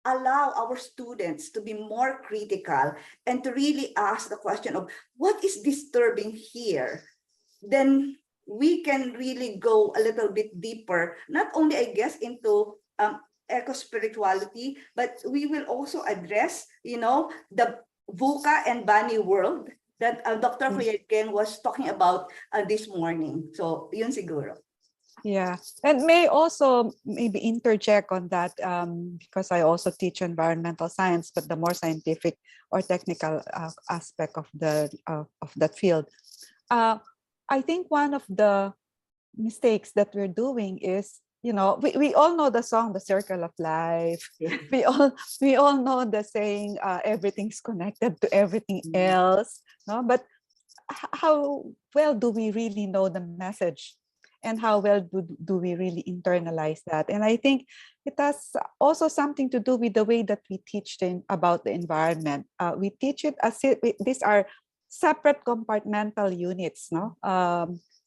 allow our students to be more critical and to really ask the question of what is disturbing here, then we can really go a little bit deeper, not only, I guess, into eco-spirituality, but we will also address, the VUCA and Bani world that Dr. Huyetken was talking about this morning. So, yun siguro. Yeah, and may also maybe interject on that because I also teach environmental science, but the more scientific or technical aspect of that field. I think one of the mistakes that we're doing is, we all know the song "The Circle of Life." Yeah. We all know the saying, "Everything's connected to everything else." No, but how well do we really know the message, and how well do we really internalize that? And I think it has also something to do with the way that we teach about the environment. We teach it as if these are separate compartmental units, no?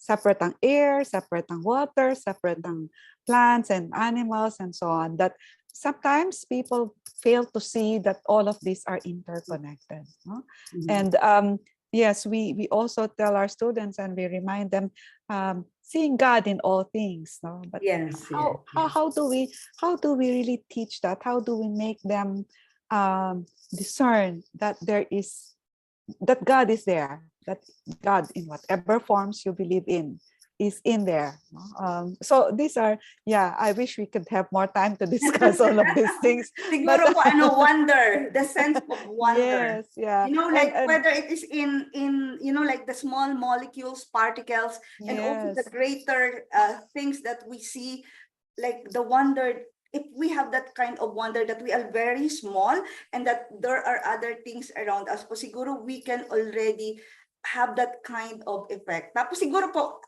separate ang air, separate ang water, separate ang plants and animals and so on. That sometimes people fail to see that all of these are interconnected. No? And yes, we also tell our students and we remind them seeing God in all things. No? But Yes, how do we really teach that? How do we make them discern that that God is there, that God in whatever forms you believe in is in there. No? So these are, yeah, I wish we could have more time to discuss all of these things. Siguro po, wonder, the sense of wonder. Yes, yeah. You know, like and whether it is in like the small molecules, particles, and also the yes, greater things that we see, like the wonder. If we have that kind of wonder that we are very small and that there are other things around us, po siguro we can already have that kind of effect. Tapos siguro po,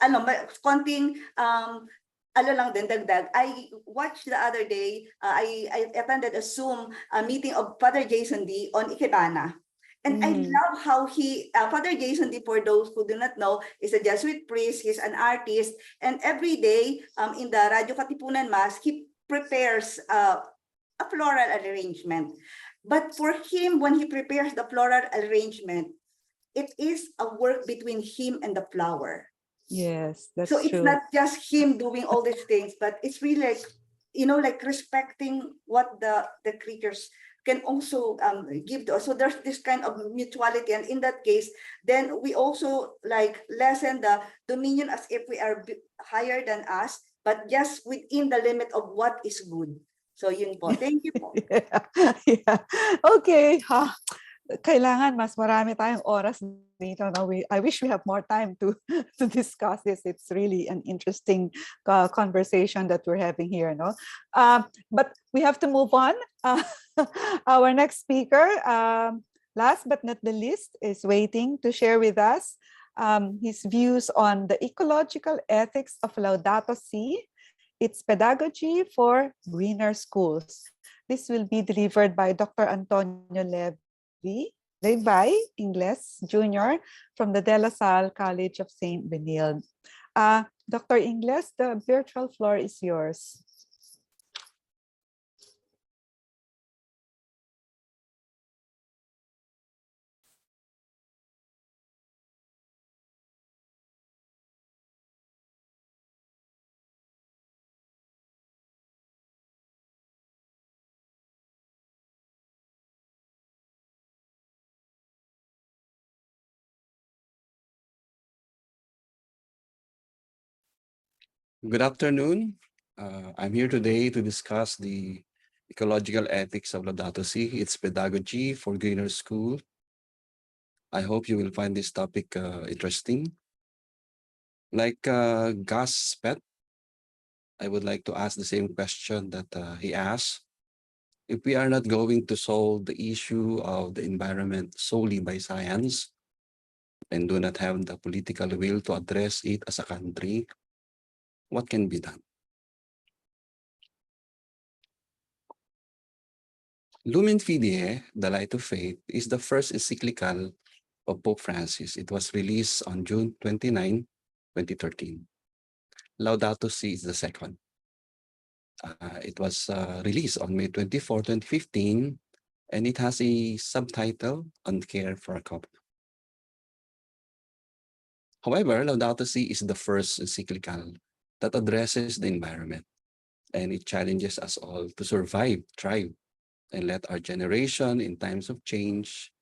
konting lang din, dagdag. I watched the other day, I attended a Zoom meeting of Father Jason D on Ikebana. And I love how Father Jason D, for those who do not know, is a Jesuit priest, he's an artist, and every day in the Radio Katipunan Mass, he prepares a floral arrangement. But for him, when he prepares the floral arrangement, it is a work between him and the flower. yes, that's So it's true. not just him doing all these things, but it's really like, like respecting what the creatures can also give to us. So there's this kind of mutuality. And in that case, then we also like lessen the dominion as if we are higher than us, but just within the limit of what is good. So yun po. Thank you po. Yeah. Okay. Kailangan mas marami tayong oras dito. No? I wish we have more time to discuss this. It's really an interesting conversation that we're having here. No, but we have to move on. Our next speaker, last but not the least, is waiting to share with us his views on the ecological ethics of Laudato Si, its pedagogy for greener schools. This will be delivered by Dr. Antonio Levi Ingles Jr. from the De La Salle College of St. Benilde. Dr. Ingles, the virtual floor is yours. Good afternoon. I'm here today to discuss the ecological ethics of Laudato Si, its pedagogy for greener school. I hope you will find this topic interesting. Like Gus Pet, I would like to ask the same question that he asked. If we are not going to solve the issue of the environment solely by science and do not have the political will to address it as a country, what can be done? Lumen Fidei, the Light of Faith, is the first encyclical of Pope Francis. It was released on June 29, 2013. Laudato Si is the second. It was released on May 24, 2015, and it has a subtitle on care for a couple. However, Laudato Si is the first encyclical that addresses the environment, and it challenges us all to survive, thrive, and let our generation in times of change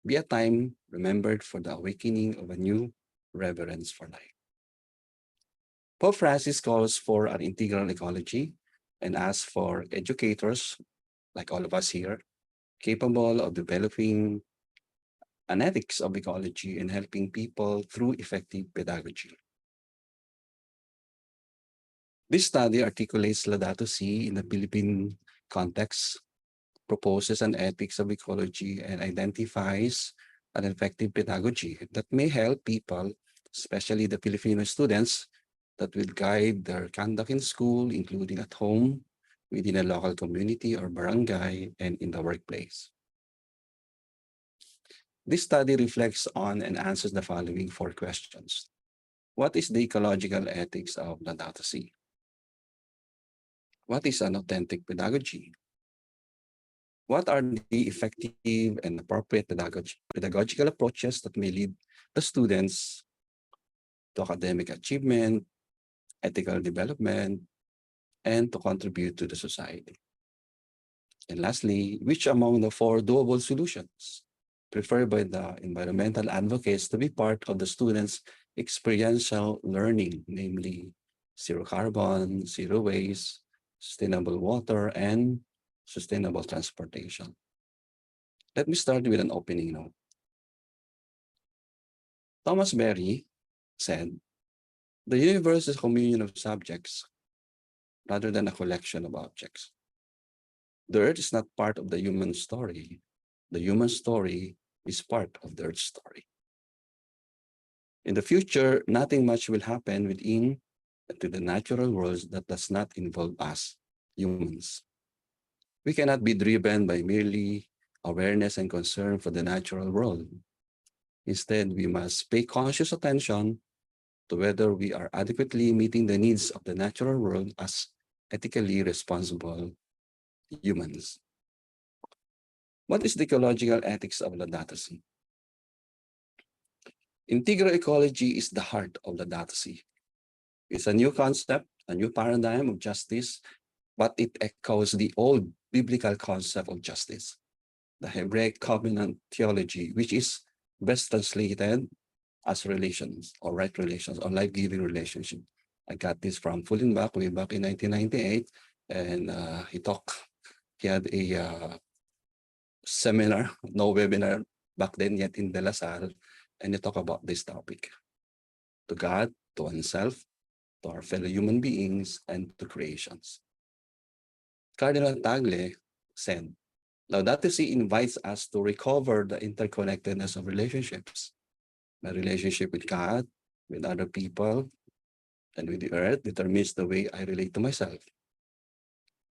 be a time remembered for the awakening of a new reverence for life. Pope Francis calls for an integral ecology and asks for educators, like all of us here, capable of developing an ethics of ecology and helping people through effective pedagogy. This study articulates Laudato Si in the Philippine context, proposes an ethics of ecology, and identifies an effective pedagogy that may help people, especially the Filipino students, that will guide their conduct in school, including at home, within a local community or barangay, and in the workplace. This study reflects on and answers the following 4 questions. What is the ecological ethics of Laudato Si? What is an authentic pedagogy? What are the effective and appropriate pedagogical approaches that may lead the students to academic achievement, ethical development, and to contribute to the society? And lastly, which among the four doable solutions preferred by the environmental advocates to be part of the students' experiential learning, namely zero carbon, zero waste, sustainable water, and sustainable transportation? Let me start with an opening note. Thomas Berry said, "The universe is a communion of subjects rather than a collection of objects. The earth is not part of the human story. The human story is part of the earth story." In the future, nothing much will happen within to the natural world that does not involve us, humans. We cannot be driven by merely awareness and concern for the natural world. Instead, we must pay conscious attention to whether we are adequately meeting the needs of the natural world as ethically responsible humans. What is the ecological ethics of Laudato Si? Integral ecology is the heart of Laudato Si. It's a new concept, a new paradigm of justice, but it echoes the old biblical concept of justice, the Hebraic covenant theology, which is best translated as relations or right relations or life-giving relationship. I got this from Fullenbach way back in 1998, and he had a seminar, no webinar back then yet in De La Salle, and he talked about this topic. To God, to oneself, to our fellow human beings, and to creations. Cardinal Tagle said, Laudato Si invites us to recover the interconnectedness of relationships. My relationship with God, with other people, and with the earth determines the way I relate to myself.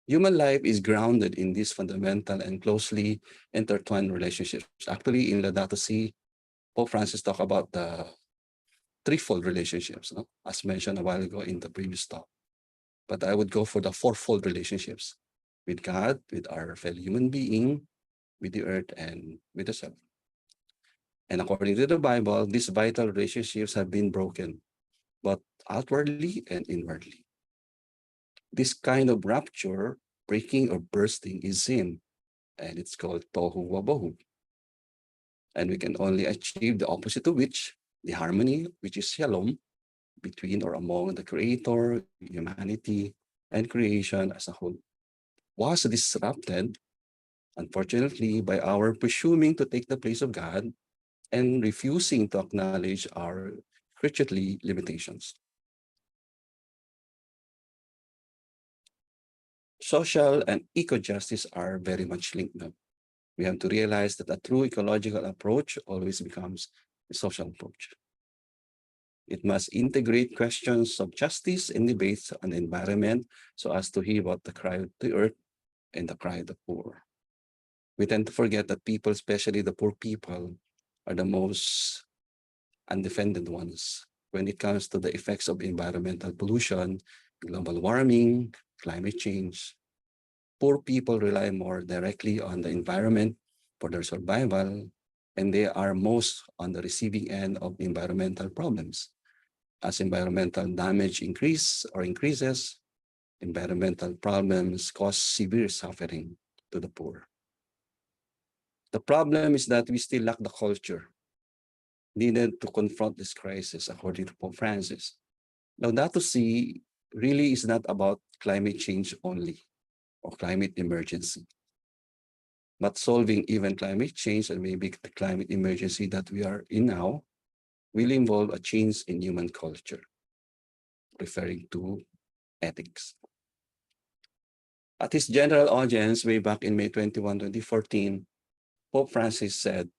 Human life is grounded in these fundamental and closely intertwined relationships. Actually, in Laudato Si, Pope Francis talked about the threefold relationships, no? As mentioned a while ago in the previous talk. But I would go for the fourfold relationships with God, with our fellow human being, with the earth, and with the self. And according to the Bible, these vital relationships have been broken, both outwardly and inwardly. This kind of rupture, breaking or bursting, is sin, and it's called tohu wabohu. And we can only achieve the opposite of which, the harmony, which is shalom, between or among the Creator, humanity, and creation as a whole, was disrupted, unfortunately, by our presuming to take the place of God and refusing to acknowledge our creaturely limitations. Social and eco-justice are very much linked now. We have to realize that a true ecological approach always becomes a social approach. It must integrate questions of justice and debates on the environment so as to hear about the cry of the earth and the cry of the poor. We tend to forget that people, especially the poor people, are the most undefended ones when it comes to the effects of environmental pollution, global warming, climate change. Poor people rely more directly on the environment for their survival, and they are most on the receiving end of environmental problems. As environmental damage increases, environmental problems cause severe suffering to the poor. The problem is that we still lack the culture needed to confront this crisis, according to Pope Francis. Laudato Si really is not about climate change only or climate emergency, but solving even climate change and maybe the climate emergency that we are in now will involve a change in human culture, referring to ethics. At his general audience way back in May 21, 2014, Pope Francis said,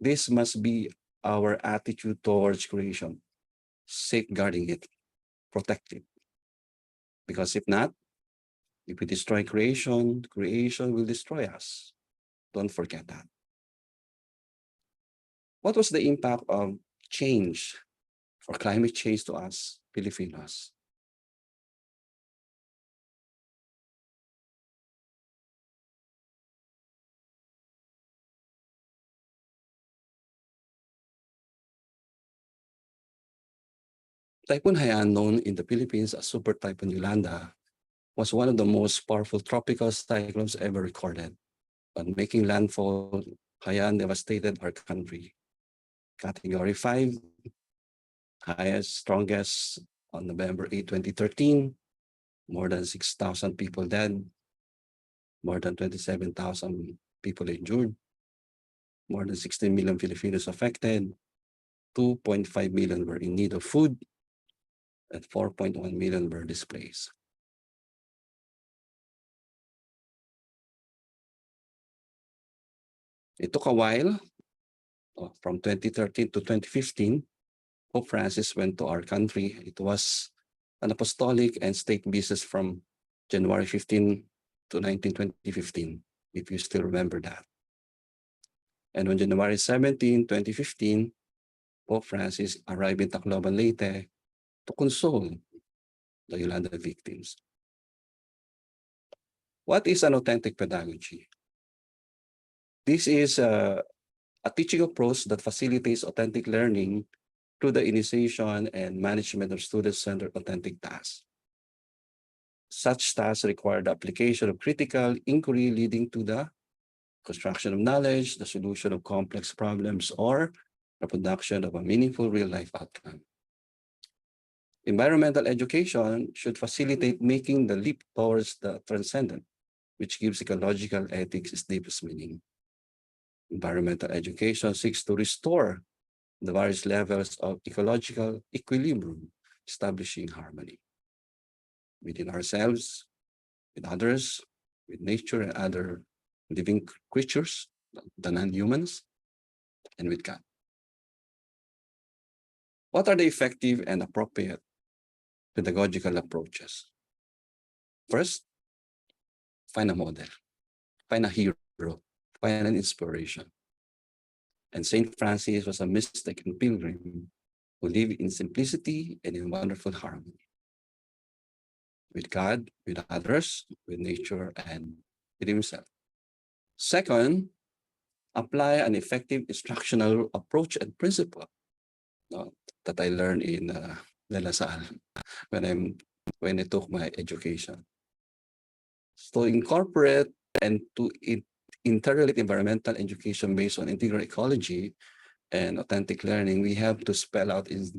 "This must be our attitude towards creation, safeguarding it, protect it. Because if not, if we destroy creation, creation will destroy us. Don't forget that." What was the impact of change for climate change to us Filipinos. Typhoon Haiyan, known in the Philippines as Super Typhoon Yolanda, was one of the most powerful tropical cyclones ever recorded. On making landfall, Haiyan devastated our country. Category 5, highest, strongest on November 8, 2013, more than 6,000 people dead, more than 27,000 people injured, more than 16 million Filipinos affected, 2.5 million were in need of food, and 4.1 million were displaced. It took a while, from 2013 to 2015, Pope Francis went to our country. It was an apostolic and state business from January 15 to 2015, if you still remember that. And on January 17, 2015, Pope Francis arrived in Tacloban, Leyte to console the Yolanda victims. What is an authentic pedagogy? This is a teaching approach that facilitates authentic learning through the initiation and management of student-centered authentic tasks. Such tasks require the application of critical inquiry leading to the construction of knowledge, the solution of complex problems, or the production of a meaningful real-life outcome. Environmental education should facilitate making the leap towards the transcendent, which gives ecological ethics its deepest meaning. Environmental education seeks to restore the various levels of ecological equilibrium, establishing harmony within ourselves, with others, with nature and other living creatures, the non-humans, and with God. What are the effective and appropriate pedagogical approaches? First, find a model, find a hero, find an inspiration. And Saint Francis was a mystic and pilgrim who lived in simplicity and in wonderful harmony with God, with others, with nature, and with himself. Second, apply an effective instructional approach and principle that I learned in De La Salle when I took my education. So incorporate and to interrelate environmental education based on integral ecology and authentic learning, we have to spell out in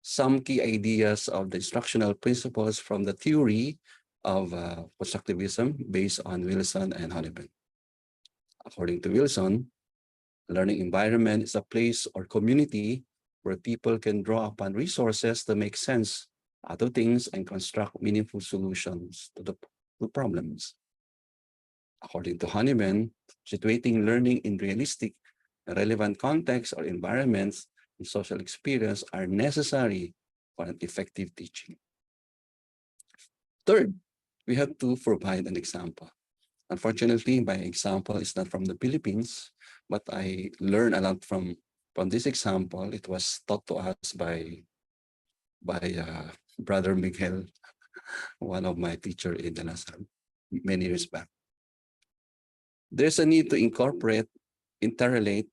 some key ideas of the instructional principles from the theory of constructivism based on Wilson and Honiben. According to Wilson, learning environment is a place or community where people can draw upon resources to make sense out of things and construct meaningful solutions to the problems. According to Honiben, situating learning in realistic and relevant contexts or environments and social experience are necessary for an effective teaching. Third, we have to provide an example. Unfortunately, my example is not from the Philippines, but I learned a lot from this example. It was taught to us by Brother Miguel, one of my teacher in the Lasal many years back. There's a need to incorporate, interrelate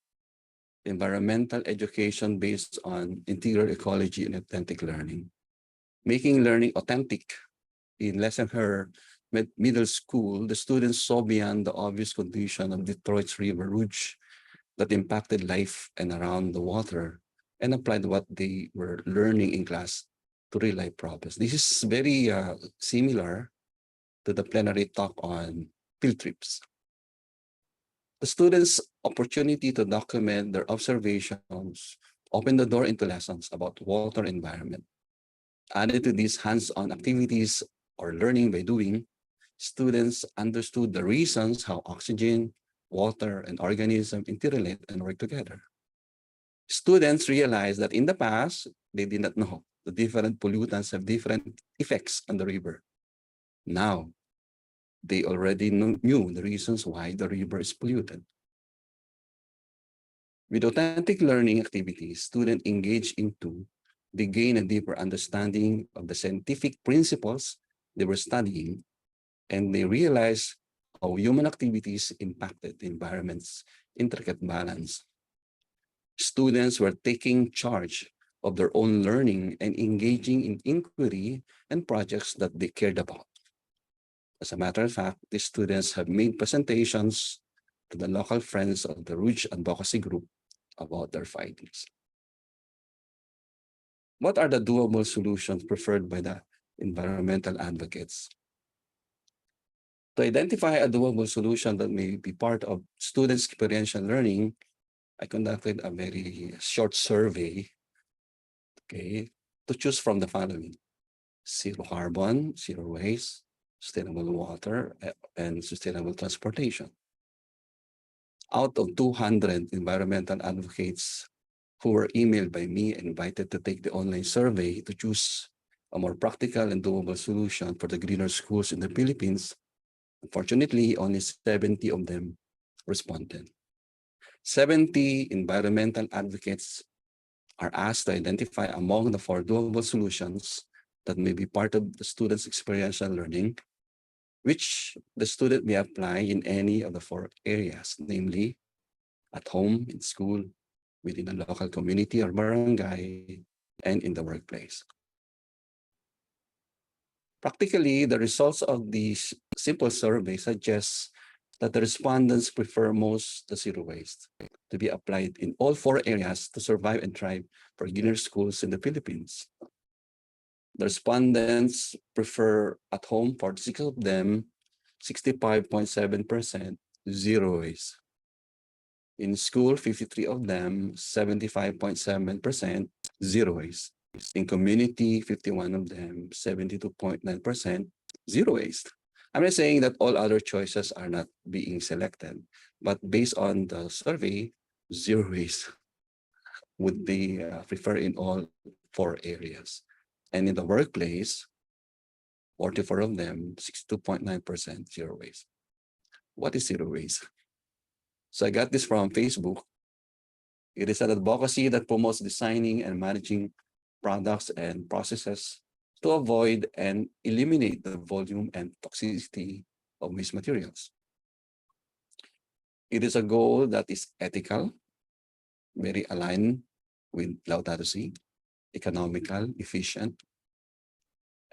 environmental education based on integral ecology and authentic learning. Making learning authentic in Lesson Her middle school, the students saw beyond the obvious condition of Detroit's River Rouge that impacted life and around the water and applied what they were learning in class to real life problems. This is very similar to the plenary talk on field trips. The students' opportunity to document their observations opened the door into lessons about water environment. Added to these hands-on activities or learning by doing, students understood the reasons how oxygen, water, and organisms interrelate and work together. Students realized that in the past, they did not know the different pollutants have different effects on the river. Now, they already knew the reasons why the river is polluted. With authentic learning activities, students engage into They gain a deeper understanding of the scientific principles they were studying, and they realize how human activities impacted the environment's intricate balance. Students were taking charge of their own learning and engaging in inquiry and projects that they cared about. As a matter of fact, these students have made presentations to the local friends of the Rouge Advocacy Group about their findings. What are the doable solutions preferred by the environmental advocates? To identify a doable solution that may be part of students' experiential learning, I conducted a very short survey, okay, to choose from the following: zero carbon, zero waste, sustainable water, and sustainable transportation. Out of 200 environmental advocates who were emailed by me and invited to take the online survey to choose a more practical and doable solution for the greener schools in the Philippines, unfortunately, only 70 of them responded. 70 environmental advocates are asked to identify among the 4 doable solutions that may be part of the student's experiential learning, which the student may apply in any of the 4 areas, namely at home, in school, within a local community or barangay, and in the workplace. Practically, the results of these simple survey suggests that the respondents prefer most the zero waste to be applied in all 4 areas to survive and thrive for greener schools in the Philippines. The respondents prefer at home for 6 of them, 65.7% zero waste. In school, 53 of them, 75.7% zero waste. In community, 51 of them, 72.9% zero waste. I'm not saying that all other choices are not being selected, but based on the survey, zero waste would be preferred in all 4 areas. And in the workplace, 44 of them, 62.9% zero waste. What is zero waste? So I got this from Facebook. It is an advocacy that promotes designing and managing products and processes to avoid and eliminate the volume and toxicity of waste materials. It is a goal that is ethical, very aligned with Laudato Si, economical, efficient,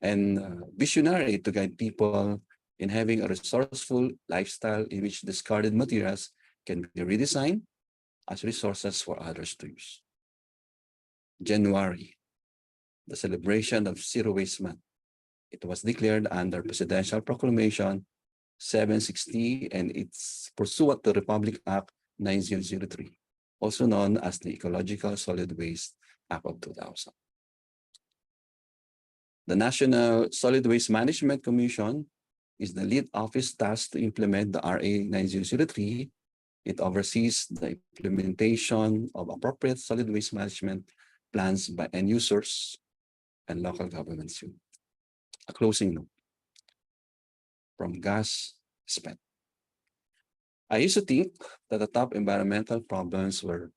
and visionary to guide people in having a resourceful lifestyle in which discarded materials can be redesigned as resources for others to use. January, the celebration of Zero Waste Month. It was declared under Presidential Proclamation 760, and it's pursuant to Republic Act 9003, also known as the Ecological Solid Waste Act of 2000. The National Solid Waste Management Commission is the lead office tasked to implement the RA 9003. It oversees the implementation of appropriate solid waste management plans by end users and local governments. A closing note from gas spent. I used to think that the top environmental problems were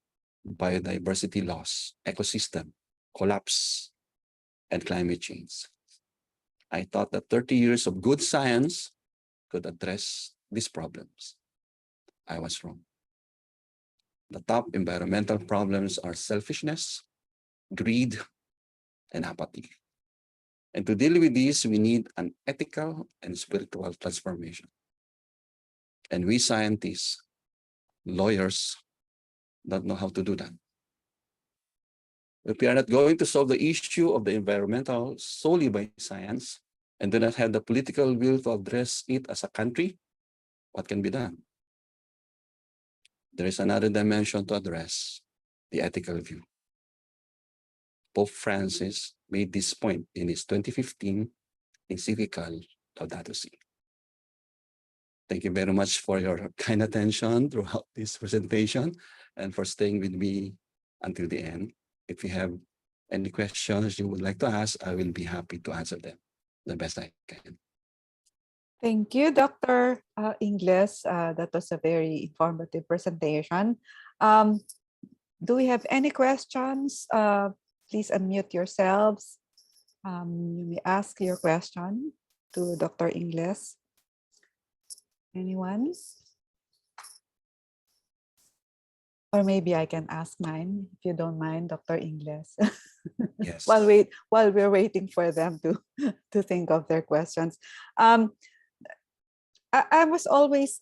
biodiversity loss, ecosystem collapse, and climate change. I thought that 30 years of good science could address these problems. I was wrong. The top environmental problems are selfishness, greed, and apathy. And to deal with these, we need an ethical and spiritual transformation. And we scientists, lawyers, don't know how to do that. If we are not going to solve the issue of the environmental solely by science and do not have the political will to address it as a country, what can be done? There is another dimension to address, the ethical view. Pope Francis made this point in his 2015 encyclical Laudato Si. Thank you very much for your kind attention throughout this presentation and for staying with me until the end. If you have any questions you would like to ask, I will be happy to answer them the best I can. Thank you, Dr. Ingles. That was a very informative presentation. Do we have any questions please unmute yourselves. You may ask your question to Dr. Ingles. Anyone? Or maybe I can ask mine, if you don't mind, Dr. Ingles. Yes. while we're waiting for them to to think of their questions. I was always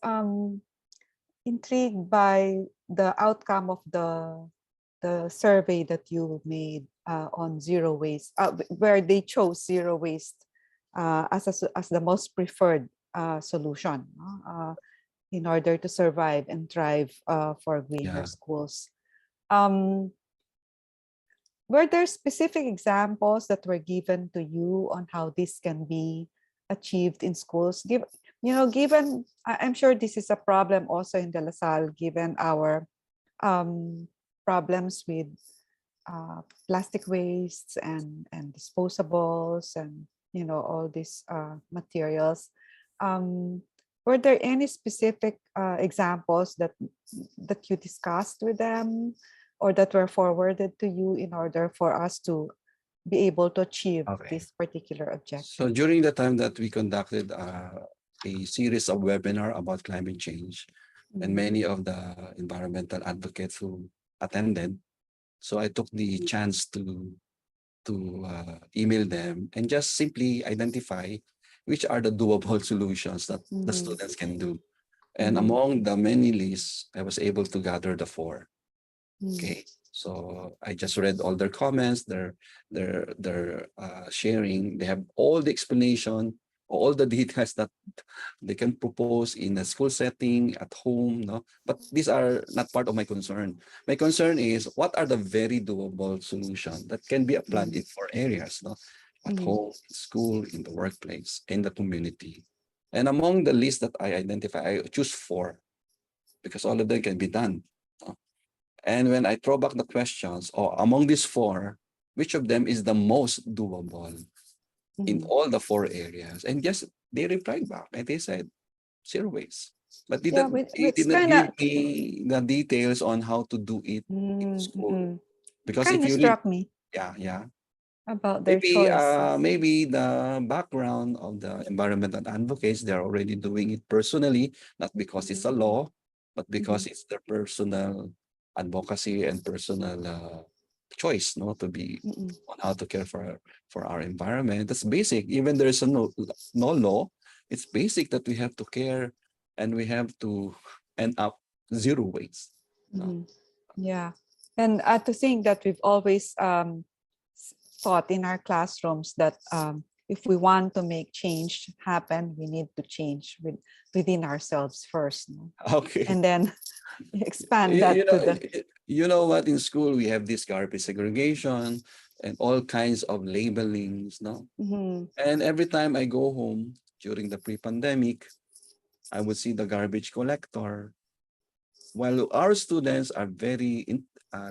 intrigued by the outcome of the survey that you made on zero waste, where they chose zero waste as the most preferred solution in order to survive and thrive for greener Yeah. schools. Were there specific examples that were given to you on how this can be achieved in schools? Given I'm sure this is a problem also in De La Salle, given our problems with plastic wastes and disposables and all these materials. Were there any specific examples that you discussed with them or that were forwarded to you in order for us to be able to achieve Okay. this particular So objective? during the time that we conducted a series of webinar about climate change, and many of the environmental advocates who attended, so I took the chance to email them and just simply identify which are the doable solutions that the students can do. And among the many lists, I was able to gather the 4. Okay, so I just read all their comments, their sharing. They have all the explanation, all the details that they can propose in a school setting, at home. No, but these are not part of my concern. My concern is what are the very doable solutions that can be applied in 4 areas. No, at home, in school, in the workplace, in the community. And among the list that I identify, I choose 4 because all of them can be done. No? And when I throw back the questions, or among these 4, which of them is the most doable in all the 4 areas? And yes, they replied back and they said, zero waste. But they it's did not kind give of me the details on how to do it in school. Because if kind of you read, struck me yeah. about their choice. Maybe the background of the environmental advocates, they're already doing it personally, not because it's a law, but because it's their personal advocacy and personal choice, no, to be on how to care for our environment. That's basic. Even there's no law, it's basic that we have to care and we have to end up zero waste. No? Yeah, and to think that we've always taught in our classrooms that if we want to make change happen, we need to change within ourselves first, no? Okay. And then expand that to the. You know what? In school, we have this garbage segregation and all kinds of labelings, no? And every time I go home during the pre-pandemic, I would see the garbage collector. While our students are very,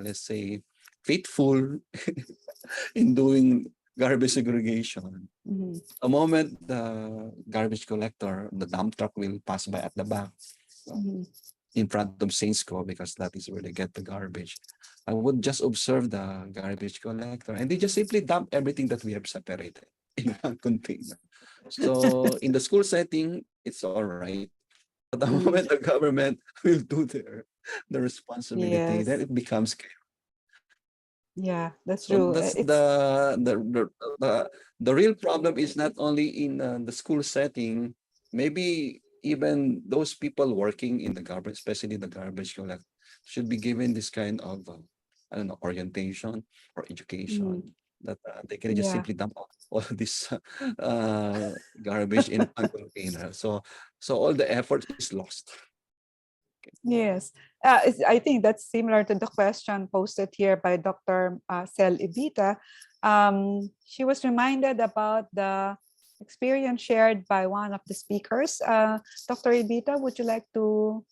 let's say, faithful in doing garbage segregation, the moment the garbage collector, the dump truck will pass by at the back, in front of Sainsco, because that is where they get the garbage, I would just observe the garbage collector and they just simply dump everything that we have separated in one container. So in the school setting, it's all right. But the moment the government will do the responsibility, then Yes. it becomes chaos. Yeah, that's So true. that's It's the real problem is not only in the school setting, maybe even those people working in the garbage, especially the garbage collect, should be given this kind of I don't know, orientation or education that they can just yeah. simply dump all this garbage in one container. So all the effort is lost. Yes, I think that's similar to the question posted here by Dr. Sel Ibita. She was reminded about the experience shared by one of the speakers. Dr. Ibita, would you like to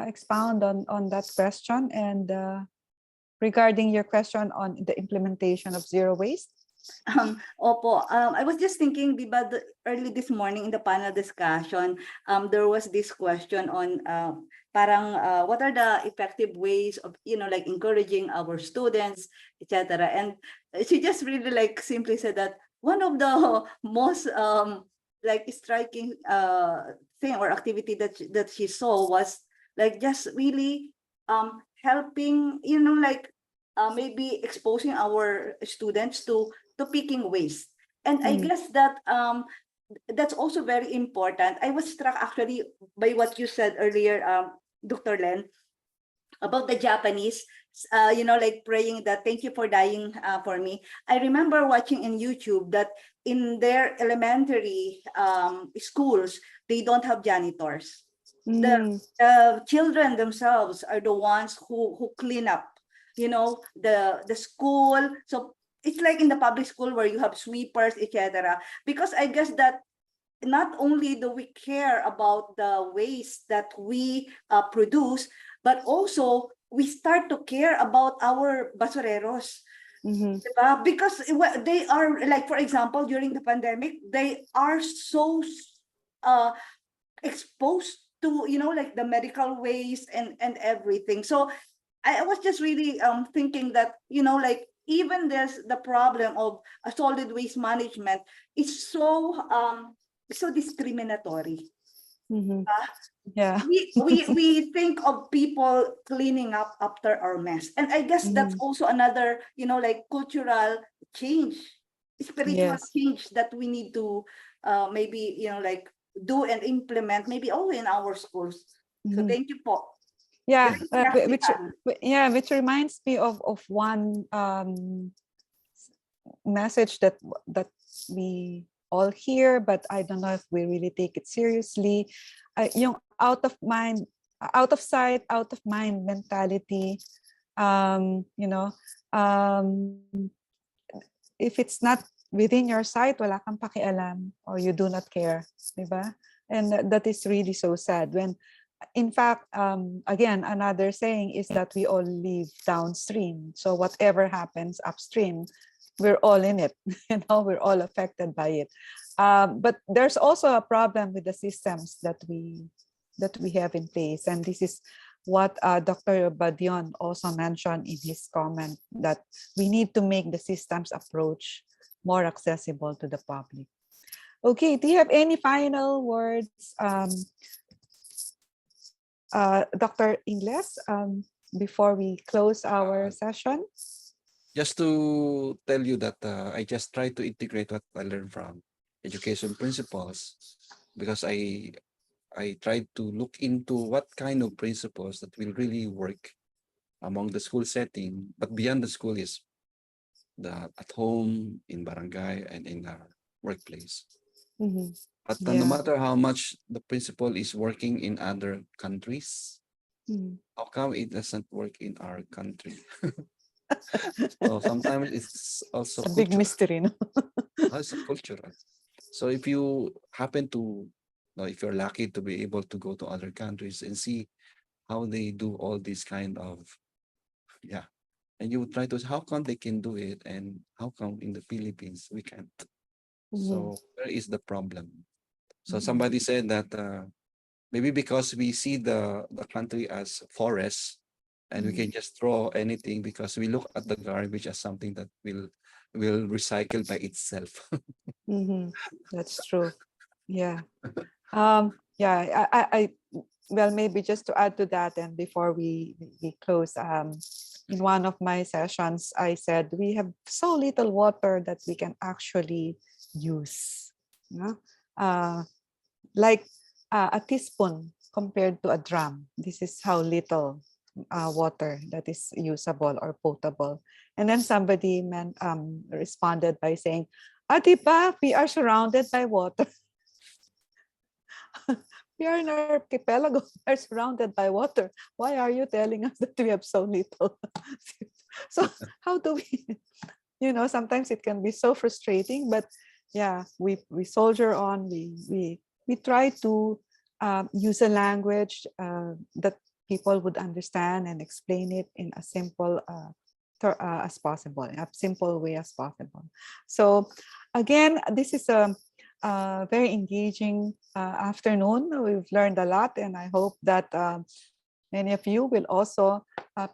expound on that question and regarding your question on the implementation of zero waste? I was just thinking, diba, early this morning in the panel discussion, there was this question on parang what are the effective ways of, like encouraging our students, etc. And she just really like simply said that one of the most like striking thing or activity that she saw was like just really helping, like maybe exposing our students to picking waste. And I guess that that's also very important. I was struck actually by what you said earlier, Dr. Len, about the Japanese, like praying that thank you for dying for me. I remember watching in YouTube that in their elementary schools, they don't have janitors. The children themselves are the ones who clean up, the school. So it's like in the public school where you have sweepers, etc. Because I guess that not only do we care about the waste that we produce, but also we start to care about our basureros. Diba? Because they are, like, for example, during the pandemic, they are so exposed to, like the medical waste and everything. So I was just really thinking that, like even the problem of solid waste management is so discriminatory. Yeah. We think of people cleaning up after our mess, and I guess that's also another, like cultural change, spiritual Yes. change that we need to maybe, like do and implement maybe also in our schools. So thank you po. Yeah, Very which practical. which reminds me of one message that we all hear, but I don't know if we really take it seriously. Yung out of mind, out of sight, out of mind mentality. You know, um, if it's not within your sight, wala kang pakialam, or you do not care, diba? And that is really so sad. When, in fact, again, another saying is that we all live downstream. So whatever happens upstream, we're all in it. We're all affected by it. But there's also a problem with the systems that we have in place, and this is what Dr. Badion also mentioned in his comment, that we need to make the systems approach more accessible to the public. Okay, do you have any final words, Dr. Ingles, before we close our session? Just to tell you that I just try to integrate what I learned from education principles, because I tried to look into what kind of principles that will really work among the school setting, but beyond the school is at home, in barangay, and in our workplace. But no matter how much the principle is working in other countries, how come it doesn't work in our country? So sometimes it's also a big mystery, no? It's cultural. So if you happen to, if you're lucky to be able to go to other countries and see how they do all these kind of, and you would try to, how come they can do it, and how come in the Philippines we can't? So where is the problem? So somebody said that maybe because we see the country as forest, and we can just throw anything because we look at the garbage as something that will recycle by itself. That's true. Yeah. Yeah. I well, maybe just to add to that, and before we close, in one of my sessions, I said we have so little water that we can actually use. Like a teaspoon compared to a drum. This is how little water that is usable or potable. And then somebody responded by saying, diba, we are surrounded by water. We are in our archipelago, we are surrounded by water. Why are you telling us that we have so little? So how do we, sometimes it can be so frustrating, but yeah, we soldier on, we try to use a language that people would understand and explain it in a simple as possible, in a simple way as possible. So again, this is a very engaging afternoon. We've learned a lot, and I hope that many of you will also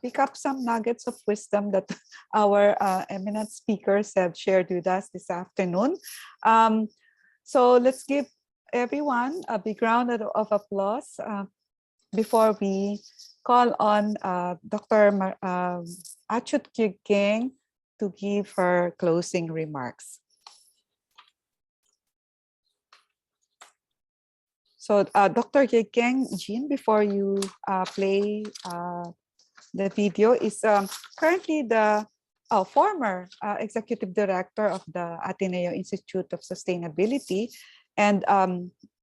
pick up some nuggets of wisdom that our eminent speakers have shared with us this afternoon. So let's give everyone a big round of applause before we call on Dr. Achut Kyugeng to give her closing remarks. So Dr. Kyugeng, Jean, before you play the video, is currently the former executive director of the Ateneo Institute of Sustainability. And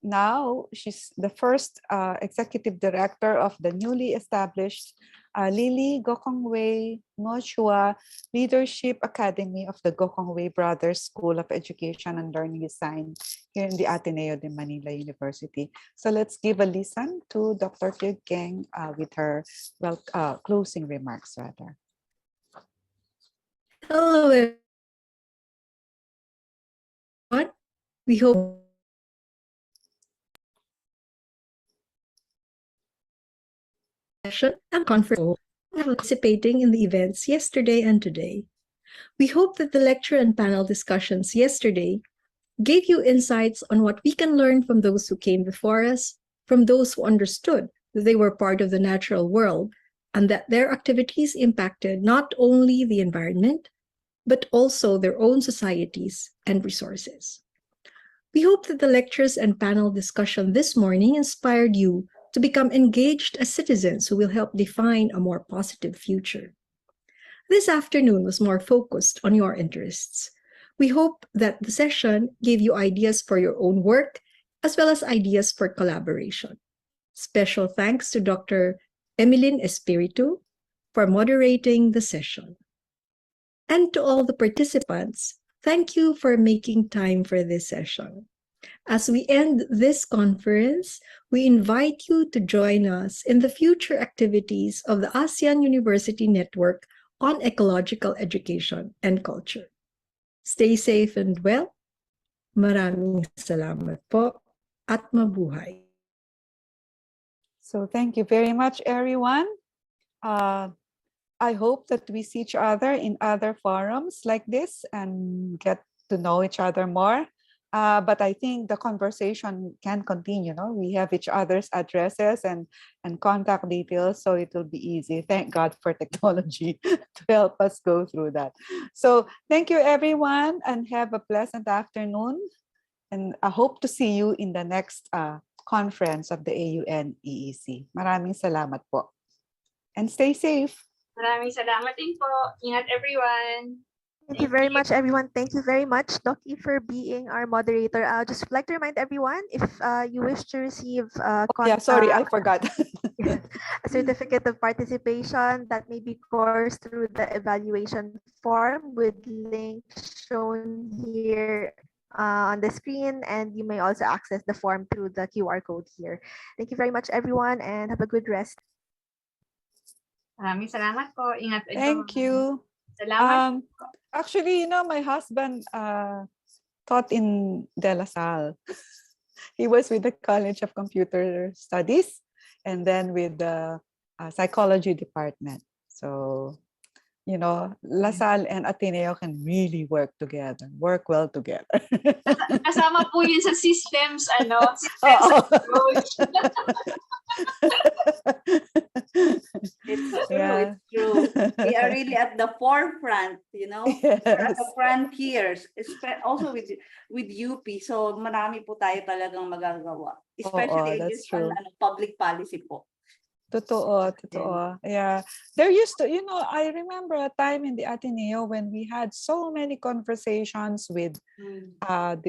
now she's the first executive director of the newly established Lili Gokongwei Ngoshua Leadership Academy of the Gokongwei Brothers School of Education and Learning Design here in the Ateneo de Manila University. So let's give a listen to Dr. Kyugeng with her closing remarks rather. Hello, everyone. We hope and conference participating in the events yesterday and today. We hope that the lecture and panel discussions yesterday gave you insights on what we can learn from those who came before us, from those who understood that they were part of the natural world and that their activities impacted not only the environment, but also their own societies and resources. We hope that the lectures and panel discussion this morning inspired you to become engaged as citizens who will help define a more positive future. This afternoon was more focused on your interests. We hope that the session gave you ideas for your own work, as well as ideas for collaboration. Special thanks to Dr. Emilyn Espiritu for moderating the session. And to all the participants, thank you for making time for this session. As we end this conference, we invite you to join us in the future activities of the ASEAN University Network on Ecological Education and Culture. Stay safe and well. Maraming salamat po at mabuhay. So thank you very much, everyone. I hope that we see each other in other forums like this and get to know each other more. But I think the conversation can continue. No? We have each other's addresses and contact details, so it will be easy. Thank God for technology to help us go through that. So thank you, everyone, and have a pleasant afternoon. And I hope to see you in the next conference of the AUN EEC. Maraming salamat po. And stay safe. Maraming salamat din po. Ingat everyone. Thank you very much, everyone. Thank you very much, Doki, for being our moderator. I'll just like to remind everyone, if you wish to receive sorry, I forgot. a certificate of participation, that may be coursed through the evaluation form with links shown here on the screen, and you may also access the form through the QR code here. Thank you very much, everyone, and have a good rest. Maraming salamat po. Ingat. Thank you. Salamat. Actually, my husband taught in De La Salle. He was with the College of Computer Studies and then with the psychology department. So, La Salle and Ateneo can really work well together. Kasama po yun sa systems, It's true. We are really at the forefront, Yes. We're at the frontiers, also with UP. So marami po tayo talagang magagawa, especially that's on true. public policy po. Totoo. Yeah. There used to, I remember a time in the Ateneo when we had so many conversations with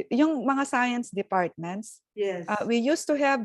yung mga science departments. Yes. We used to have